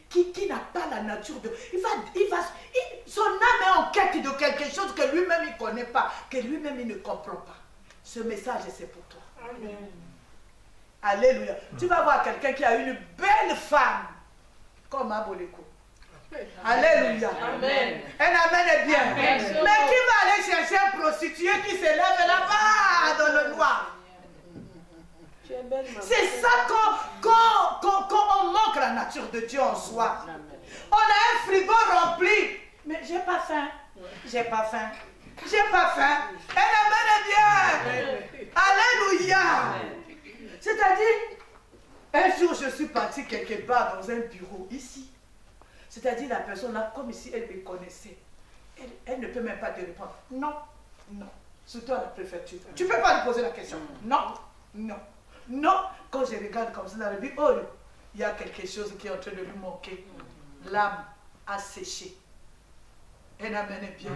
n'a pas la nature de... son âme est en quête de quelque chose que lui-même il ne connaît pas, que lui-même il ne comprend pas. Ce message, c'est pour toi. Amen. Alléluia. Tu vas voir quelqu'un qui a une belle femme, comme Aboleko. Alléluia. Amen. Un amen est bien. Amen. Mais qui va aller chercher un prostitué qui se lève là-bas dans le noir? C'est ça quand on manque la nature de Dieu en soi. On a un frigo rempli. Mais j'ai pas faim. J'ai pas faim. J'ai pas faim. Un amen est bien. Alléluia. C'est-à-dire, un jour je suis partie quelque part dans un bureau ici. C'est-à-dire la personne là, comme si elle me connaissait. Elle ne peut même pas te répondre. Non, non. Surtout à la préfecture. Tu ne peux pas lui poser la question. Non, non. Non, quand je regarde comme ça, je me dis, oh, il y a quelque chose qui est en train de lui manquer. L'âme a séché. Un amen est bien.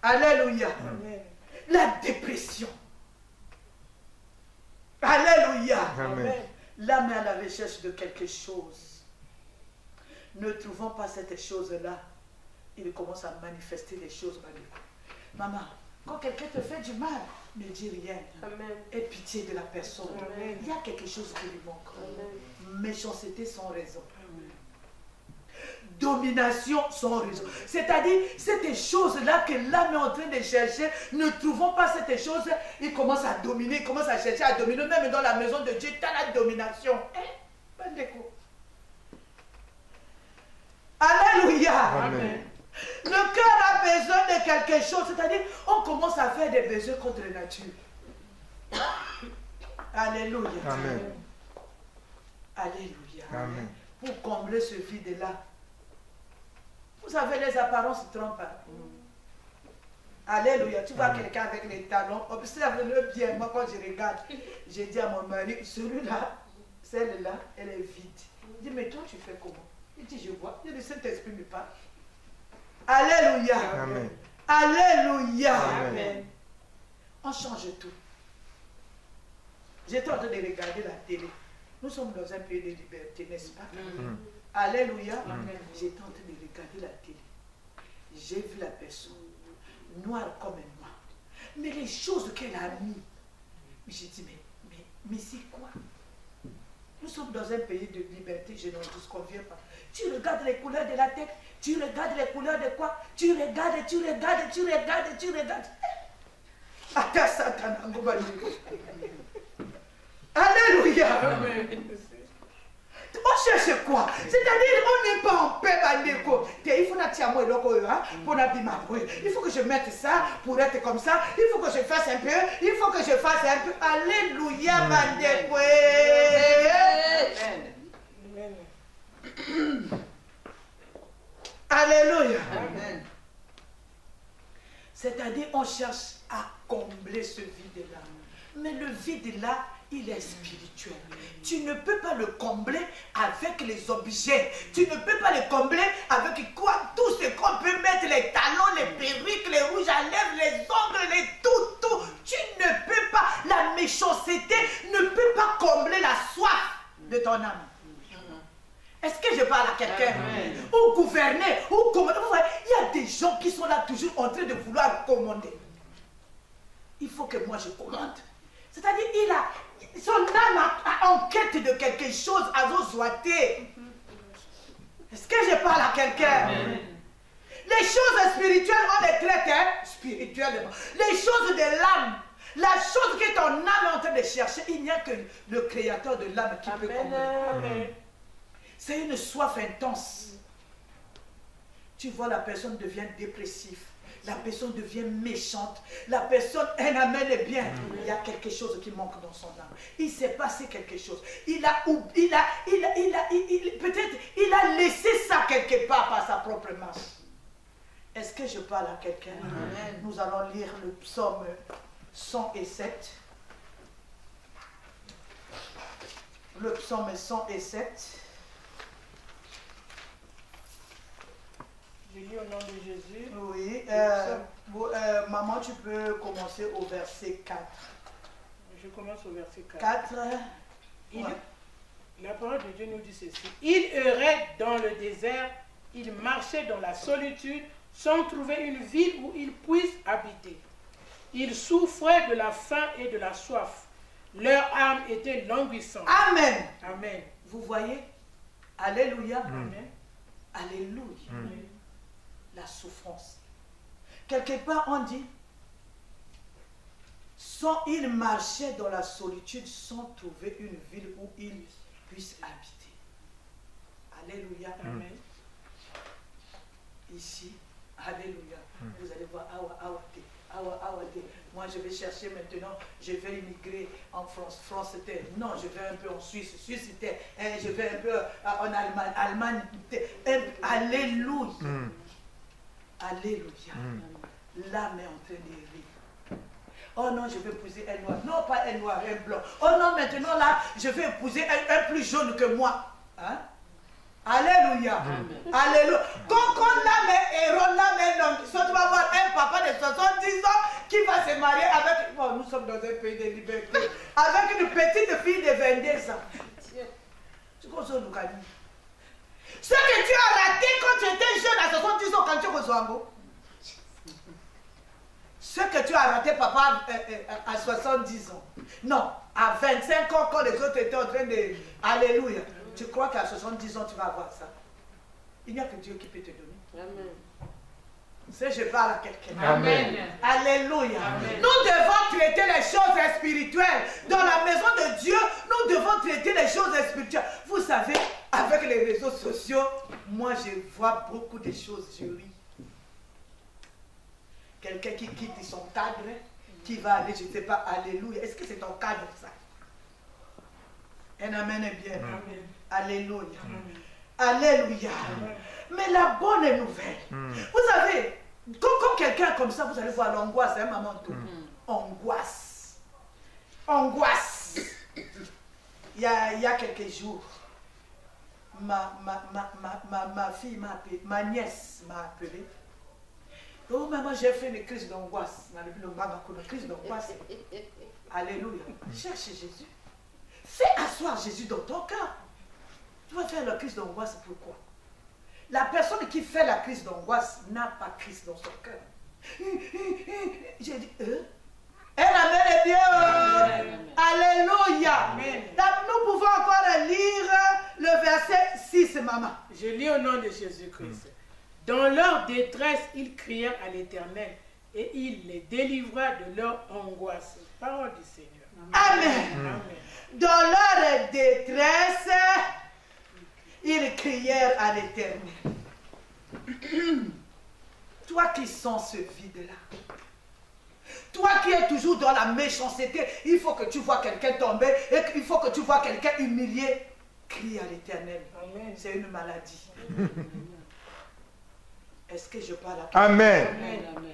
Alléluia. La dépression. Alléluia. L'âme est à la recherche de quelque chose. Ne trouvons pas cette chose-là. Il commence à manifester les choses. Maman, quand quelqu'un te fait du mal, ne dis rien. Amen. Aie pitié de la personne. Amen. Il y a quelque chose qui lui manque. Amen. Méchanceté sans raison. Amen. Domination sans raison. C'est-à-dire, cette chose-là que l'âme est en train de chercher, ne trouvons pas cette chose, il commence à dominer, il commence à chercher à dominer. Même dans la maison de Dieu, tu as la domination. Alléluia. Amen. Le cœur a besoin de quelque chose, c'est-à-dire on commence à faire des besoins contre la nature. Alléluia. Amen. Alléluia. Amen. Pour combler ce vide-là, vous savez, les apparences trompent. Alléluia. Tu vois quelqu'un avec les talons, observe-le bien. Moi, quand je regarde, j'ai dit à mon mari, celui-là, celle-là, elle est vide. Il dit, mais toi, tu fais comment? Il dit, je vois. Il dit, Saint-Esprit me parle. Alléluia. Amen. Alléluia. Amen. On change tout. J'étais en train de regarder la télé. Nous sommes dans un pays de liberté, n'est-ce pas? Alléluia. J'étais en train de regarder la télé. J'ai vu la personne, noire comme moi. Mais les choses qu'elle a mis, j'ai dit, mais c'est quoi? Nous sommes dans un pays de liberté, je n'en disconviens pas. Tu regardes les couleurs de la tête, tu regardes les couleurs de quoi? Tu regardes, tu regardes, tu regardes, tu regardes. Alléluia. On cherche quoi? C'est-à-dire, on n'est pas en paix. Il faut que je mette ça pour être comme ça. Il faut que je fasse un peu. Il faut que je fasse un peu. Alléluia. Alléluia. C'est-à-dire, on cherche à combler ce vide-là. Mais le vide-là, il est spirituel. Tu ne peux pas le combler avec les objets. Tu ne peux pas le combler avec quoi? Tout ce qu'on peut mettre, les talons, les perruques, les rouges à lèvres, les ongles, les tout. Tu ne peux pas. La méchanceté ne peut pas combler la soif de ton âme. Est-ce que je parle à quelqu'un? Ou gouverner, ou commander. Il y a des gens qui sont là toujours en train de vouloir commander. Il faut que moi je commande. C'est-à-dire, son âme a en quête de quelque chose à zozoiter. Est-ce que je parle à quelqu'un? Les choses spirituelles, on les traite spirituellement. Les choses de l'âme, la chose que ton âme est en train de chercher, il n'y a que le créateur de l'âme qui peut combler. C'est une soif intense. Tu vois, la personne devient dépressive. La personne devient méchante. La personne, elle amène bien. Il y a quelque chose qui manque dans son âme. Il s'est passé quelque chose. Peut-être il a laissé ça quelque part par sa propre marche. Est-ce que je parle à quelqu'un? Nous allons lire le psaume 107. Le psaume 107. Je lis au nom de Jésus. Oui. Maman, tu peux commencer au verset 4. Je commence au verset 4. 4. La parole de Dieu nous dit ceci. Il errait dans le désert, il marchait dans la solitude, sans trouver une ville où il puisse habiter. Ils souffraient de la faim et de la soif. Leur âme était languissante. Amen. Amen. Vous voyez? Alléluia. Amen. Alléluia. Amen. La souffrance. Quelque part, on dit, il marchait dans la solitude sans trouver une ville où il puisse habiter. Alléluia. Amen. Ici, alléluia. Vous allez voir, moi je vais chercher maintenant, je vais immigrer en France. France c'était, non, je vais un peu en Suisse. Suisse c'était, je vais un peu en Allemagne. Allemagne, alléluia. Alléluia. L'âme est en train de rire. Oh non, je vais épouser un noir. Non, pas un noir, un blanc. Oh non, maintenant là, je vais épouser un plus jaune que moi. Hein? Alléluia. Alléluia. Quand l'âme est ronde, l'âme est longue, tu vas voir un papa de 70 ans qui va se marier avec... Bon, nous sommes dans un pays de liberté. Avec une petite fille de 22 ans. Tu comprends nous Kani? Ce que tu as raté quand tu étais jeune à 70 ans, quand tu es au Zouango. Ce que tu as raté, papa, à 70 ans. Non, à 25 ans, quand les autres étaient en train de... Alléluia. Tu crois qu'à 70 ans, tu vas avoir ça? Il n'y a que Dieu qui peut te donner. Amen. Si je parle à quelqu'un. Amen. Alléluia. Amen. Nous devons traiter les choses spirituelles. Dans la maison de Dieu, nous devons traiter les choses spirituelles. Vous savez, avec les réseaux sociaux, moi je vois beaucoup de choses, je ris. Quelqu'un qui quitte son cadre, qui va aller, je ne sais pas, alléluia. Est-ce que c'est ton cadre ça? Un amen est bien. Amen. Alléluia. Alléluia. Mais la bonne nouvelle, vous savez, quand quelqu'un comme ça, vous allez voir l'angoisse, hein, maman, tout. Angoisse. Angoisse. Il y a quelques jours, ma fille m'a appelé, ma nièce m'a appelé. Oh maman, j'ai fait une crise d'angoisse. Une crise d'angoisse. Alléluia. Cherche Jésus. Fais asseoir Jésus dans ton cœur. Tu vas faire la crise d'angoisse, pourquoi? La personne qui fait la crise d'angoisse n'a pas crise dans son cœur. J'ai dit, elle amène Dieu. Alléluia. Amen. nous pouvons encore lire le verset 6, maman. Je lis au nom de Jésus-Christ. Dans leur détresse, ils crièrent à l'Éternel et il les délivra de leur angoisse. Parole du Seigneur. Amen. Amen. Dans leur détresse, ils crièrent à l'Éternel. Toi qui sens ce vide-là, toi qui es toujours dans la méchanceté, il faut que tu vois quelqu'un tomber et il faut que tu vois quelqu'un humilié. Crie à l'Éternel. C'est une maladie. Est-ce que je parle à quelqu'un? Amen. Amen.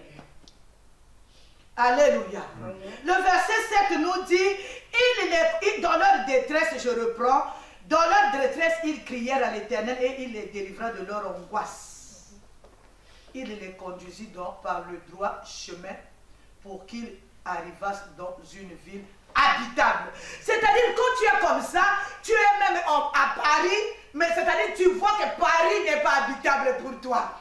Alléluia. Le verset 7 nous dit, dans leur détresse, je reprends, dans leur détresse, ils crièrent à l'Éternel et il les délivra de leur angoisse. Il les conduisit donc par le droit chemin pour qu'ils arrivassent dans une ville habitable. C'est-à-dire, quand tu es comme ça, tu es même à Paris, mais c'est-à-dire, tu vois que Paris n'est pas habitable pour toi.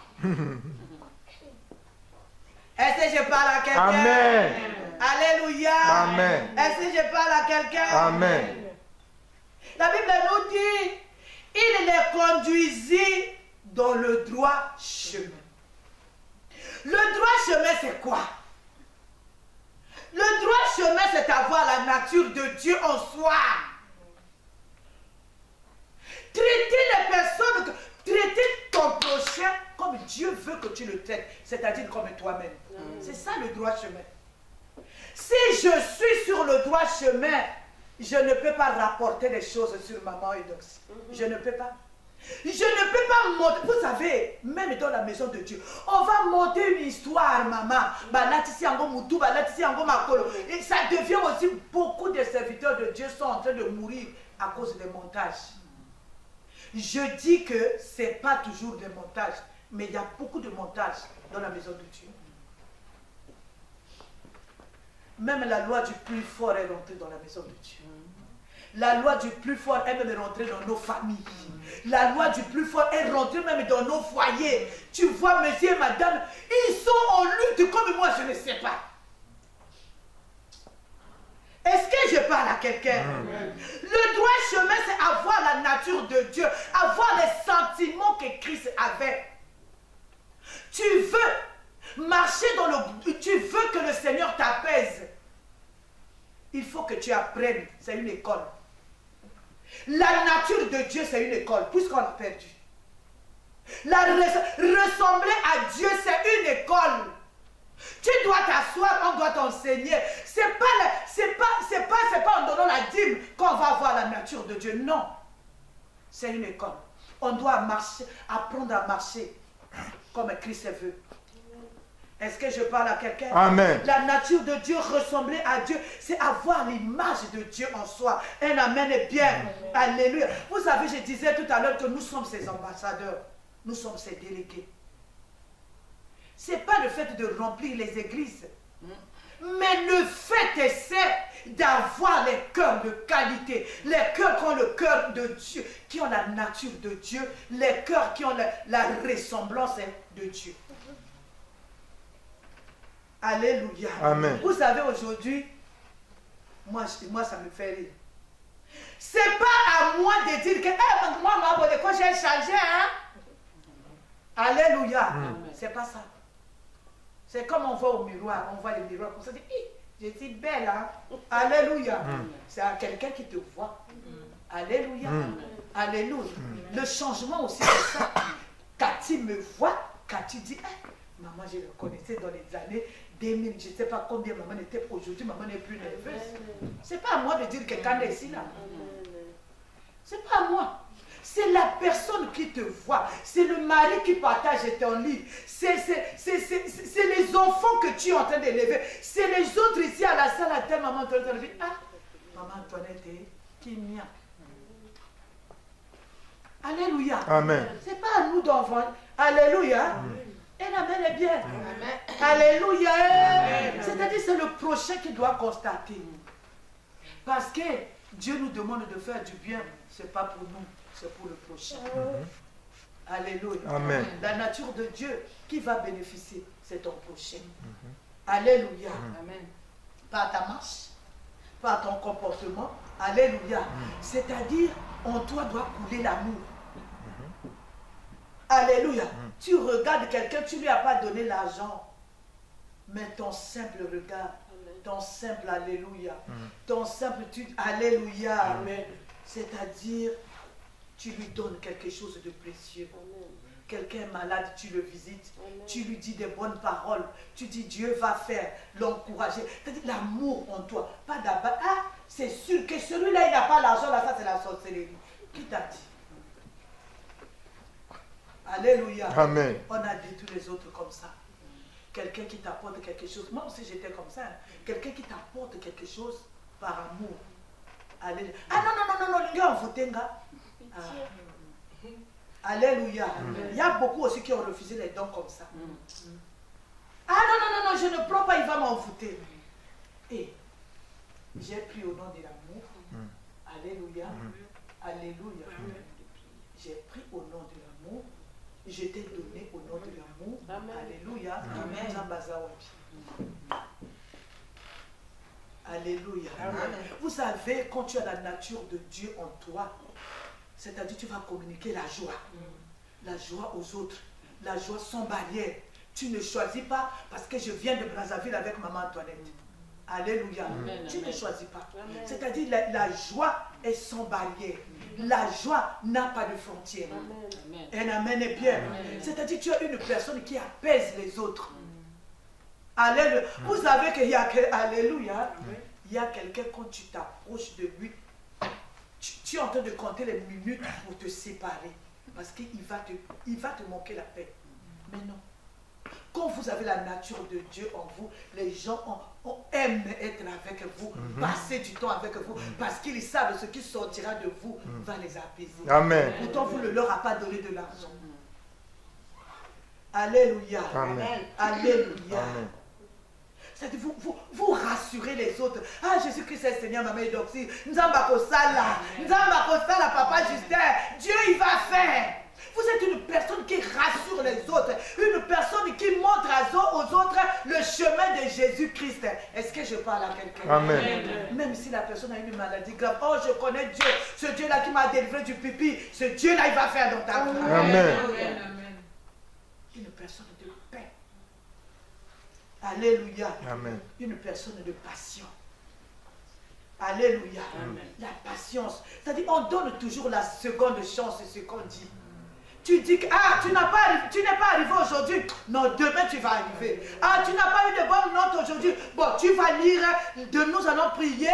Est-ce que je parle à quelqu'un? Amen. Alléluia. Amen. Est-ce que je parle à quelqu'un? Amen. La Bible nous dit, il les conduisit dans le droit chemin. Le droit chemin, c'est quoi? Le droit chemin, c'est avoir la nature de Dieu en soi. Traiter les personnes, traiter ton prochain comme Dieu veut que tu le traites, c'est-à-dire comme toi-même. C'est ça le droit chemin. Si je suis sur le droit chemin, je ne peux pas rapporter des choses sur maman Eudoxie. Je ne peux pas. Je ne peux pas monter. Vous savez, même dans la maison de Dieu, on va monter une histoire, maman. Et ça devient aussi, beaucoup de serviteurs de Dieu sont en train de mourir à cause des montages. Je dis que ce n'est pas toujours des montages, mais il y a beaucoup de montages dans la maison de Dieu. Même la loi du plus fort est rentrée dans la maison de Dieu. La loi du plus fort est même rentrée dans nos familles. La loi du plus fort est rentrée même dans nos foyers. Tu vois, monsieur et madame, ils sont en lutte comme moi, je ne sais pas. Est-ce que je parle à quelqu'un? Le droit chemin, c'est avoir la nature de Dieu, avoir les sentiments que Christ avait. Tu veux marcher dans le... Tu veux que le Seigneur t'apaise. Il faut que tu apprennes. C'est une école. La nature de Dieu, c'est une école, puisqu'on a perdu. Ressembler à Dieu, c'est une école. Tu dois t'asseoir, on doit t'enseigner. C'est pas en donnant la dîme qu'on va avoir la nature de Dieu. Non. C'est une école. On doit marcher, apprendre à marcher comme Christ veut. Est-ce que je parle à quelqu'un? Amen. La nature de Dieu, ressembler à Dieu, c'est avoir l'image de Dieu en soi. Un amen est bien. Alléluia. Vous savez, je disais tout à l'heure que nous sommes ses ambassadeurs. Nous sommes ses délégués. Ce n'est pas le fait de remplir les églises. Mais le fait c'est d'avoir les cœurs de qualité. Les cœurs qui ont le cœur de Dieu, qui ont la nature de Dieu. Les cœurs qui ont la ressemblance de Dieu. Alléluia. Amen. Vous savez, aujourd'hui, moi, ça me fait rire. C'est pas à moi de dire que moi, quand j'ai changé, hein? Alléluia. C'est pas ça. C'est comme on voit au miroir, on voit les miroirs, on se dit, je suis belle, hein? Alléluia. C'est à quelqu'un qui te voit. Alléluia. Alléluia. Le changement aussi, c'est ça. Cathy me voit, Cathy dit, maman, je le connaissais dans les années 2000, je ne sais pas combien maman était. Aujourd'hui, maman n'est plus nerveuse. Ce n'est pas à moi de dire que quand est ici, là. Ce n'est pas à moi. C'est la personne qui te voit. C'est le mari qui partage ton lit. C'est les enfants que tu es en train d'élever. C'est les autres ici à la salle à terre, maman Antoinette. Ah, maman Antoinette, qui mien. Alléluia. Amen. Ce n'est pas à nous d'enfants. Alléluia. Et amen est bien. Amen. Alléluia. C'est-à-dire c'est le prochain qui doit constater. Parce que Dieu nous demande de faire du bien. Ce n'est pas pour nous, c'est pour le prochain. Alléluia. Amen. La nature de Dieu qui va bénéficier, c'est ton prochain. Alléluia. Amen. Pas ta marche, pas ton comportement, Alléluia. C'est-à-dire, en toi doit couler l'amour. Alléluia. Tu regardes quelqu'un, tu ne lui as pas donné l'argent. Mais ton simple regard, ton simple Alléluia, ton simple Alléluia, Amen. C'est-à-dire, tu lui donnes quelque chose de précieux. Quelqu'un est malade, tu le visites, tu lui dis des bonnes paroles, tu dis Dieu va faire, l'encourager. C'est-à-dire l'amour en toi, pas d'abat. Ah, c'est sûr que celui-là, il n'a pas l'argent, là, ça c'est la sorcellerie. Qui t'a dit? Alléluia. Amen. On a dit tous les autres comme ça. Quelqu'un qui t'apporte quelque chose. Moi aussi j'étais comme ça. Hein. Quelqu'un qui t'apporte quelque chose par amour. Alléluia. Ah non, les gars, vous Alléluia. Il y a beaucoup aussi qui ont refusé les dons comme ça. Ah non, je ne prends pas, il va m'envoûter. Et j'ai pris au nom de l'amour. Alléluia. Alléluia. J'ai pris au nom de l'amour. Je t'ai donné au nom de l'amour. Alléluia. Amen. Alléluia. Amen. Vous savez, quand tu as la nature de Dieu en toi, c'est-à-dire tu vas communiquer la joie aux autres, la joie sans barrière. Tu ne choisis pas parce que je viens de Brazzaville avec maman Antoinette. Alléluia. Amen. Tu ne choisis pas. C'est-à-dire la joie est sans barrière. La joie n'a pas de frontières. Un amen est bien. C'est-à-dire tu as une personne qui apaise les autres. Alléluia. Vous savez qu'il y a alléluia. Il y a quelqu'un quand tu t'approches de lui, tu es en train de compter les minutes pour te séparer. Parce qu'il va te manquer la paix. Mais non. Quand vous avez la nature de Dieu en vous, les gens aiment être avec vous, passer du temps avec vous, parce qu'ils savent ce qui sortira de vous va les apaiser. Amen. Pourtant, vous ne leur avez pas donné de l'argent. Alléluia. Amen. Alléluia. Amen. C'est-à-dire, vous rassurez les autres. Ah, Jésus-Christ est Seigneur, maman et d'oxy. Nzamba Kosala, Papa Justin. Dieu, il va faire. Vous êtes une personne qui rassure les autres, une personne qui montre aux autres le chemin de Jésus-Christ. Est-ce que je parle à quelqu'un? Amen. Même si la personne a une maladie grave, oh je connais Dieu, ce Dieu-là qui m'a délivré du pipi, ce Dieu-là il va faire dans ta vie. Amen. Une personne de paix. Alléluia. Amen. Une personne de passion. Alléluia. Amen. La patience. C'est-à-dire, on donne toujours la seconde chance, c'est ce qu'on dit. Tu dis que tu n'es pas arrivé aujourd'hui. Non, demain tu vas arriver. Ah, tu n'as pas eu de bonnes notes aujourd'hui. Bon, tu vas lire. De nous allons prier,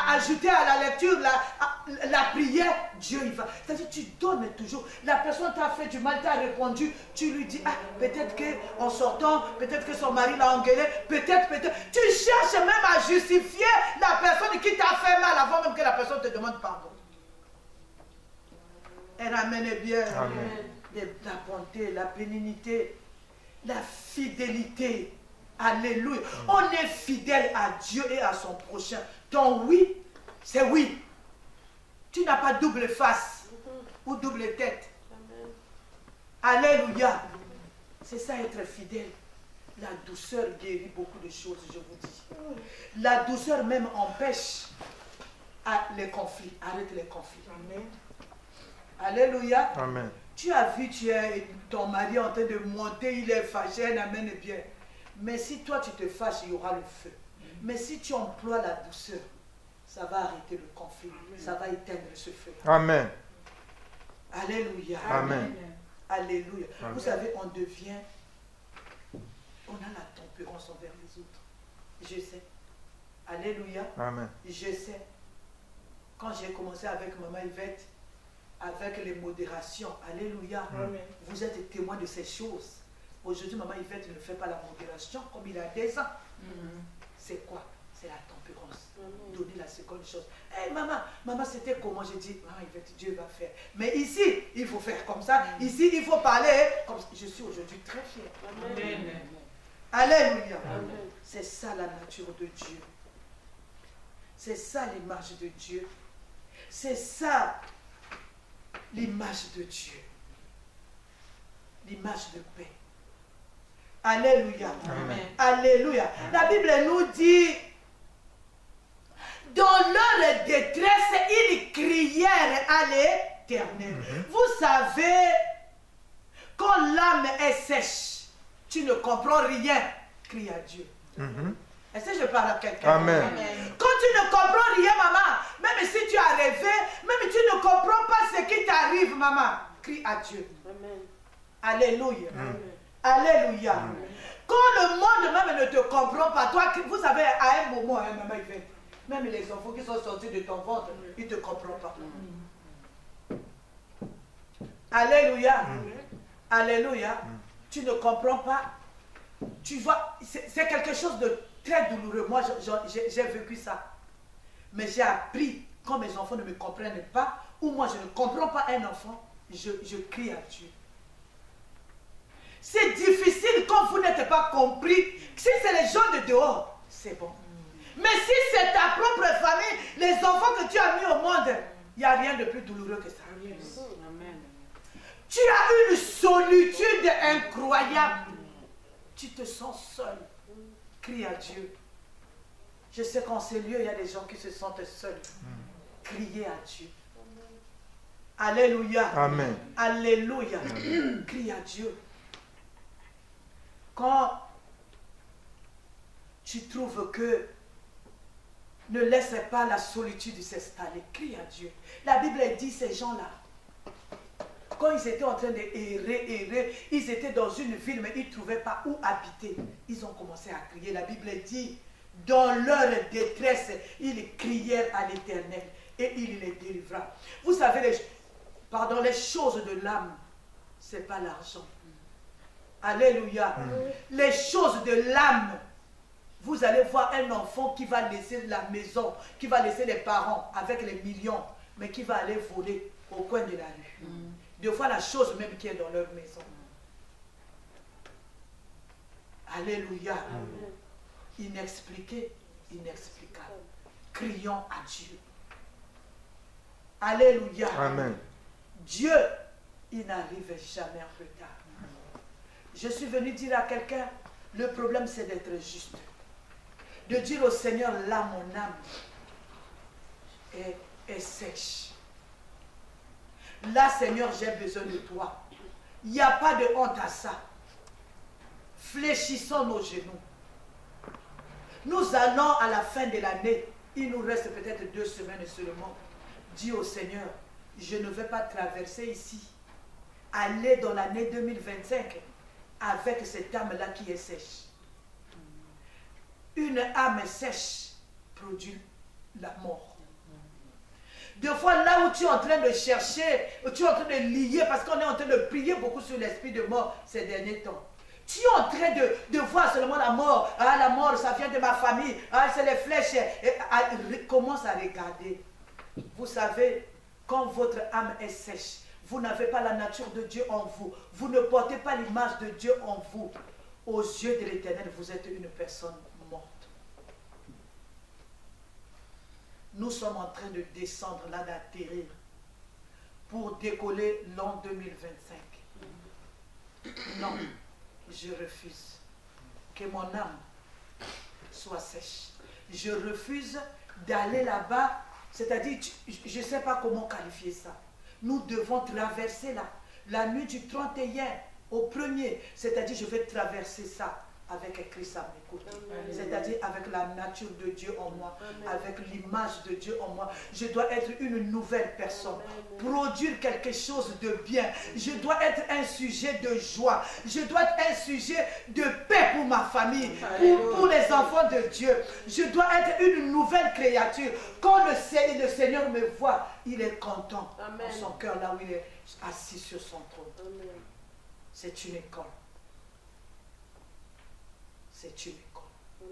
ajouter à la lecture la prière. Dieu il va. C'est-à-dire, tu donnes toujours. La personne t'a fait du mal, t'a répondu. Tu lui dis, peut-être qu'en sortant, peut-être que son mari l'a engueulé. Peut-être. Tu cherches même à justifier la personne qui t'a fait mal avant même que la personne te demande pardon. Elle ramène bien. Amen. La bonté, la bénignité, la fidélité. Alléluia. On est fidèle à Dieu et à son prochain. Ton oui, c'est oui. Tu n'as pas double face ou double tête. Alléluia. C'est ça être fidèle. La douceur guérit beaucoup de choses, je vous dis. La douceur même empêche les conflits. Arrête les conflits. Amen. Alléluia. Amen. Tu as vu, ton mari en train de monter, il est fâché, il amène bien. Mais si toi tu te fâches, il y aura le feu. Mais si tu emploies la douceur, ça va arrêter le conflit, ça va éteindre ce feu. Amen. Alléluia. Amen. Alléluia. Amen. Vous savez, on a la tempérance envers les autres. Je sais. Alléluia. Amen. Je sais. Quand j'ai commencé avec maman Yvette, avec les modérations, alléluia, vous êtes témoin de ces choses. Aujourd'hui, maman Yvette ne fait pas la modération comme il a 10 ans. C'est quoi? C'est la tempérance. Donner la seconde chose. Hey, maman, c'était comment? J'ai dit, maman Yvette, Dieu va faire. Mais ici, il faut faire comme ça. Ici, il faut parler comme ça. Je suis aujourd'hui très fière. Amen. Alléluia. C'est ça la nature de Dieu. C'est ça l'image de Dieu. C'est ça l'image de Dieu. L'image de paix. Alléluia. Amen. Alléluia. La Bible nous dit, Dans leur détresse, ils crièrent à l'Éternel. Vous savez, quand l'âme est sèche, tu ne comprends rien, crie à Dieu. Est-ce que je parle à quelqu'un? Amen. Quand tu ne comprends rien, maman, même si tu as rêvé, même tu ne comprends pas ce qui t'arrive, maman, crie à Dieu. Amen. Alléluia. Alléluia. Quand le monde même ne te comprend pas, toi, vous savez, à un moment, maman, il fait, même les enfants qui sont sortis de ton ventre, ils ne te comprennent pas. Alléluia. Alléluia. Tu ne comprends pas. Tu vois, c'est quelque chose de très douloureux. Moi, j'ai vécu ça. Mais j'ai appris, quand mes enfants ne me comprennent pas, ou moi je ne comprends pas un enfant, je crie à Dieu. C'est difficile quand vous n'êtes pas compris. Si c'est les gens de dehors, c'est bon. Mais si c'est ta propre famille, les enfants que tu as mis au monde, il n'y a rien de plus douloureux que ça. Amen. Tu as une solitude incroyable. Tu te sens seul. Crie à Dieu. Je sais qu'en ces lieux, il y a des gens qui se sentent seuls. Criez à Dieu. Alléluia. Amen. Alléluia. Crie à Dieu. Quand tu trouves que ne laisse pas la solitude s'installer, crie à Dieu. La Bible dit ces gens-là, quand ils étaient en train d'errer, ils étaient dans une ville, mais ils ne trouvaient pas où habiter. Ils ont commencé à crier. La Bible dit, dans leur détresse, ils crièrent à l'Éternel et il les délivra. Vous savez, les choses de l'âme, ce n'est pas l'argent. Alléluia. Les choses de l'âme, vous allez voir un enfant qui va laisser la maison, qui va laisser les parents avec les millions, mais qui va aller voler au coin de la rue. Deux fois la chose même qui est dans leur maison. Alléluia. Inexpliqué, inexplicable. Crions à Dieu. Alléluia. Amen. Dieu, il n'arrive jamais en retard. Je suis venu dire à quelqu'un, le problème c'est d'être juste. De dire au Seigneur, là mon âme est sèche. Là Seigneur, j'ai besoin de toi. Il n'y a pas de honte à ça. Fléchissons nos genoux. Nous allons à la fin de l'année, il nous reste peut-être 2 semaines seulement. Dis au Seigneur, je ne vais pas traverser ici. Aller dans l'année 2025 avec cette âme-là qui est sèche. Une âme sèche produit la mort. Des fois, là où tu es en train de chercher, où tu es en train de lier, parce qu'on est en train de prier beaucoup sur l'esprit de mort ces derniers temps. Tu es en train de voir seulement la mort. Ah, la mort, ça vient de ma famille. Ah, c'est les flèches. Commence à regarder. Vous savez, quand votre âme est sèche, vous n'avez pas la nature de Dieu en vous. Vous ne portez pas l'image de Dieu en vous. Aux yeux de l'Éternel, vous êtes une personne morte. Nous sommes en train de descendre là, d'atterrir pour décoller l'an 2025. Non, je refuse que mon âme soit sèche. Je refuse d'aller là-bas, c'est-à-dire, je ne sais pas comment qualifier ça. Nous devons traverser la nuit du 31 au 1er, c'est-à-dire je vais traverser ça avec Christ à mes côtés, c'est-à-dire avec la nature de Dieu en moi, avec l'image de Dieu en moi. Je dois être une nouvelle personne, produire quelque chose de bien. Je dois être un sujet de joie. Je dois être un sujet de paix pour ma famille, pour les enfants de Dieu. Je dois être une nouvelle créature. Quand le Seigneur me voit, il est content dans son cœur, là où il est assis sur son trône. C'est une école. C'est une école.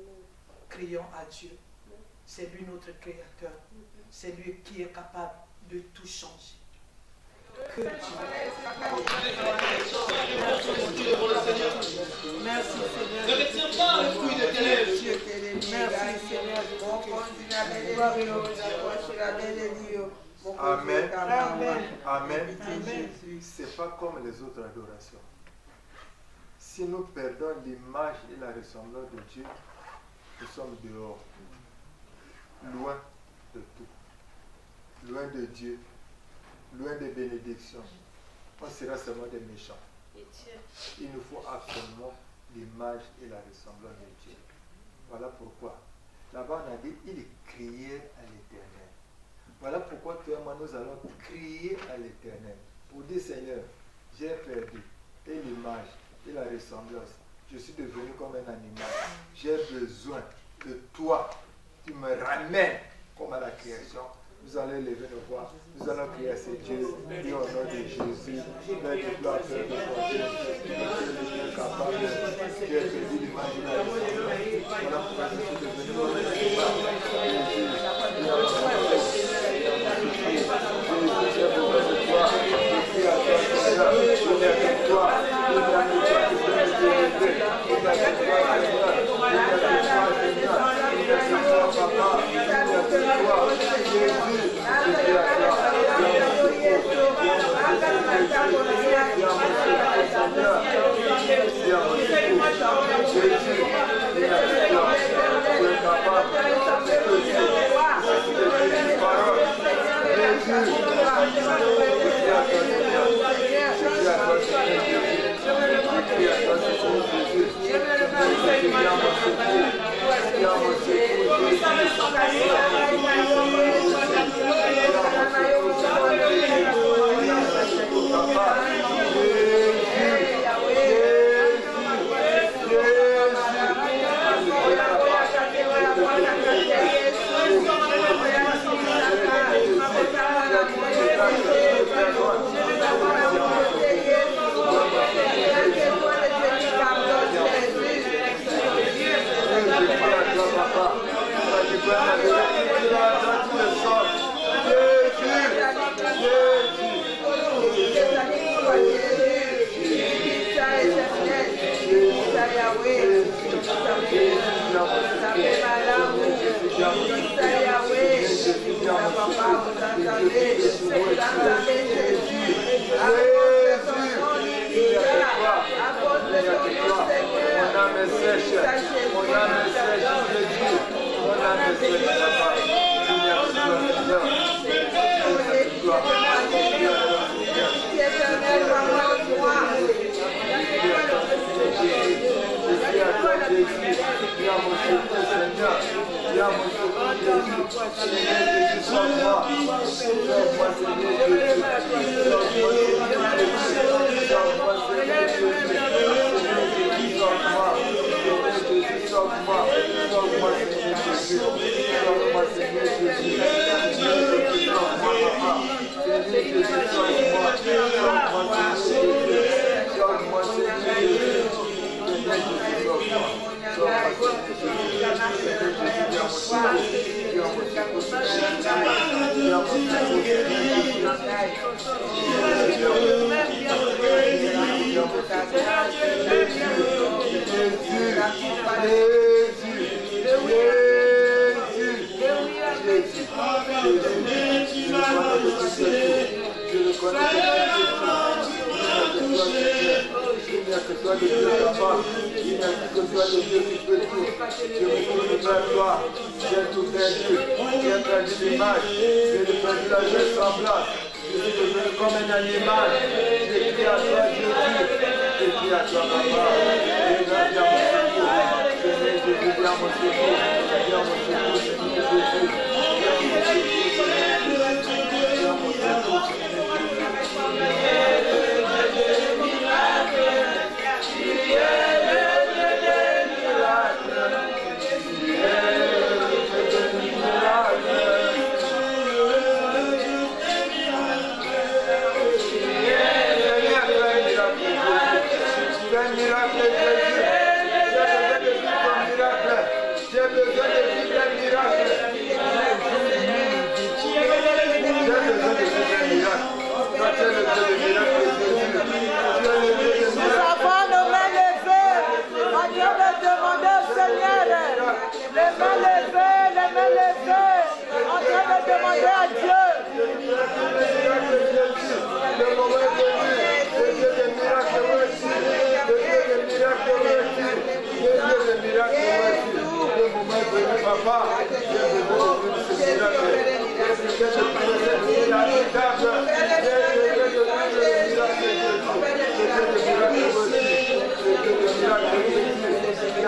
Crions à Dieu. C'est lui notre créateur. C'est lui qui est capable de tout changer. Que Dieu. Merci Seigneur. Ne retiens pas le fruit de tes lèvres. Merci Seigneur. Amen. Amen. Amen. Amen. C'est pas comme les autres adorations. Si nous perdons l'image et la ressemblance de Dieu, nous sommes dehors, loin de tout. Loin de Dieu, loin des bénédictions, on sera seulement des méchants. Il nous faut absolument l'image et la ressemblance de Dieu. Voilà pourquoi. Là-bas, on a dit, il criait à l'Éternel. Voilà pourquoi toi et moi, nous allons crier à l'Éternel. Pour dire, Seigneur, j'ai perdu et l'image et la ressemblance. Je suis devenu comme un animal. J'ai besoin de toi. Tu me ramènes comme à la création. Nous allons lever nos voix. Nous allons prier à ce Dieu. Et au nom de Jésus, Père de gloire, Père de bonté, Dieu est capable. Dieu est perdu l'image et la ressemblance. Voilà pourquoi je suis devenu comme un Le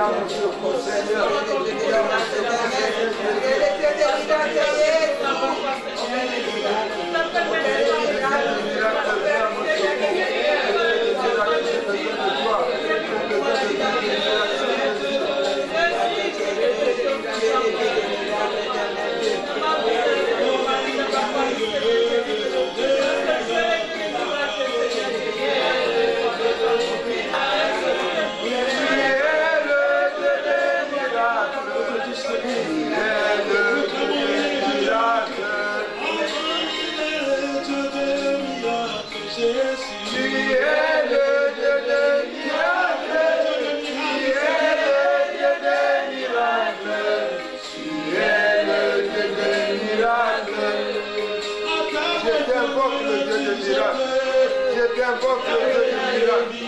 à mon secours, Seigneur. J'invoque le Dieu du miracle.